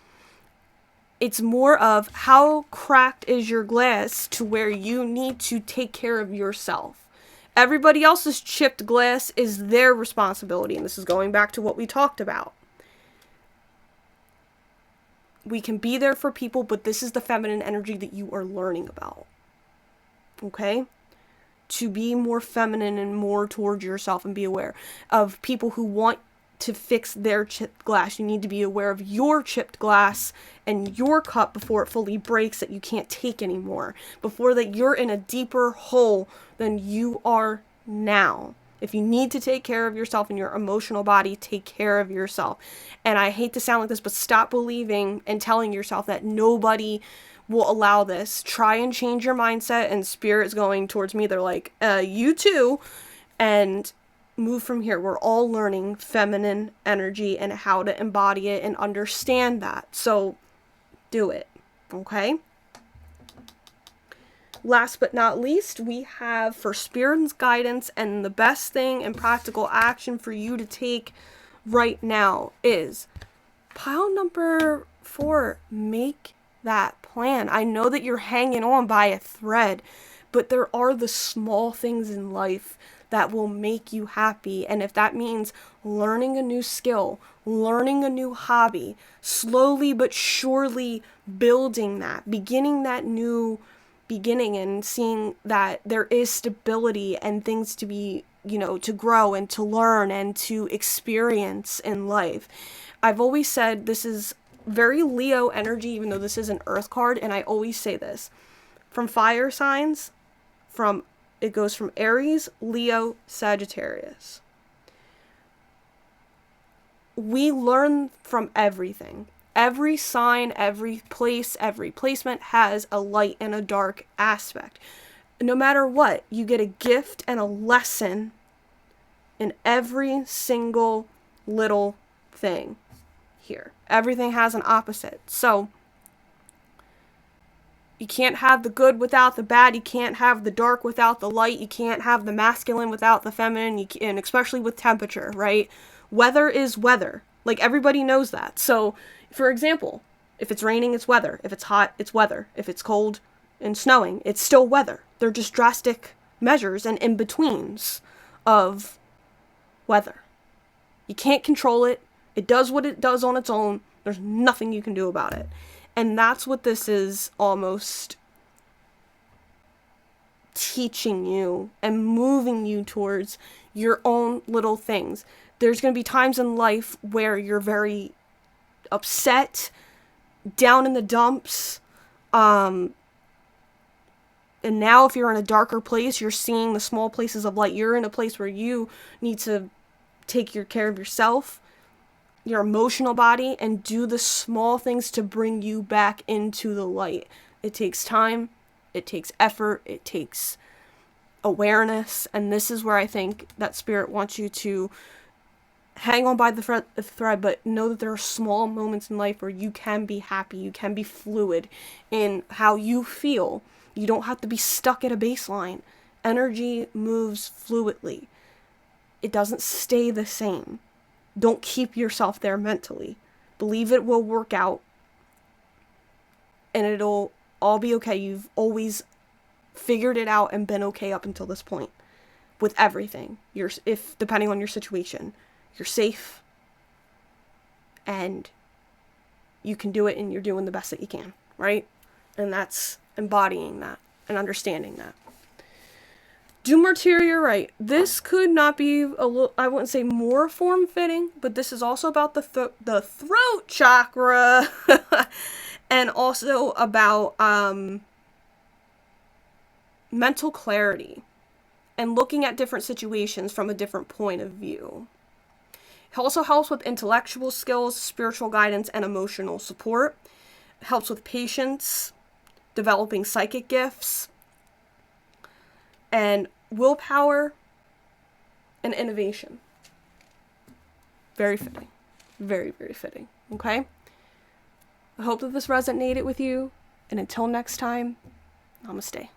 it's more of how cracked is your glass to where you need to take care of yourself. Everybody else's chipped glass is their responsibility, and this is going back to what we talked about. We can be there for people, but this is the feminine energy that you are learning about. Okay? To be more feminine and more towards yourself, and be aware of people who want to fix their chipped glass. You need to be aware of your chipped glass and your cup before it fully breaks, that you can't take anymore. Before that you're in a deeper hole than you are now. If you need to take care of yourself and your emotional body, take care of yourself. And I hate to sound like this, but stop believing and telling yourself that nobody will allow this. Try and change your mindset, and Spirit's going towards me. They're like, you too. And move from here. We're all learning feminine energy and how to embody it and understand that. So do it. Okay? Last but not least, we have for Spirit's guidance, and the best thing and practical action for you to take right now is pile number 4. Make that plan. I know that you're hanging on by a thread, but there are the small things in life that will make you happy. And if that means learning a new skill, learning a new hobby, slowly but surely building that, beginning that new beginning, and seeing that there is stability and things to be, to grow and to learn and to experience in life. I've always said this is very Leo energy, even though this is an earth card, and I always say this. From fire signs, it goes from Aries, Leo, Sagittarius. We learn from everything. Every sign, every place, every placement has a light and a dark aspect. No matter what, you get a gift and a lesson in every single little thing here. Everything has an opposite. So you can't have the good without the bad. You can't have the dark without the light. You can't have the masculine without the feminine. And especially with temperature, right? Weather is weather. Like, everybody knows that. So, for example, if it's raining, it's weather. If it's hot, it's weather. If it's cold and snowing, it's still weather. They're just drastic measures and in-betweens of weather. You can't control it. It does what it does on its own. There's nothing you can do about it. And that's what this is almost teaching you and moving you towards your own little things. There's going to be times in life where you're very upset, down in the dumps, and now if you're in a darker place, you're seeing the small places of light. You're in a place where you need to take care of yourself, your emotional body, and do the small things to bring you back into the light. It takes time, it takes effort, it takes awareness, and this is where I think that Spirit wants you to hang on by the thread, but know that there are small moments in life where you can be happy, you can be fluid in how you feel. You don't have to be stuck at a baseline. Energy moves fluidly. It doesn't stay the same. Don't keep yourself there mentally. Believe it will work out, and it'll all be okay. You've always figured it out and been okay up until this point with everything. If depending on your situation, you're safe, and you can do it, and you're doing the best that you can, right? And that's embodying that and understanding that. Do Martyria right. This could not be I wouldn't say more form-fitting, but this is also about the throat chakra and also about mental clarity and looking at different situations from a different point of view. It also helps with intellectual skills, spiritual guidance, and emotional support. It helps with patience, developing psychic gifts, and willpower and innovation. Very fitting. Very, very fitting. Okay? I hope that this resonated with you. And until next time, namaste.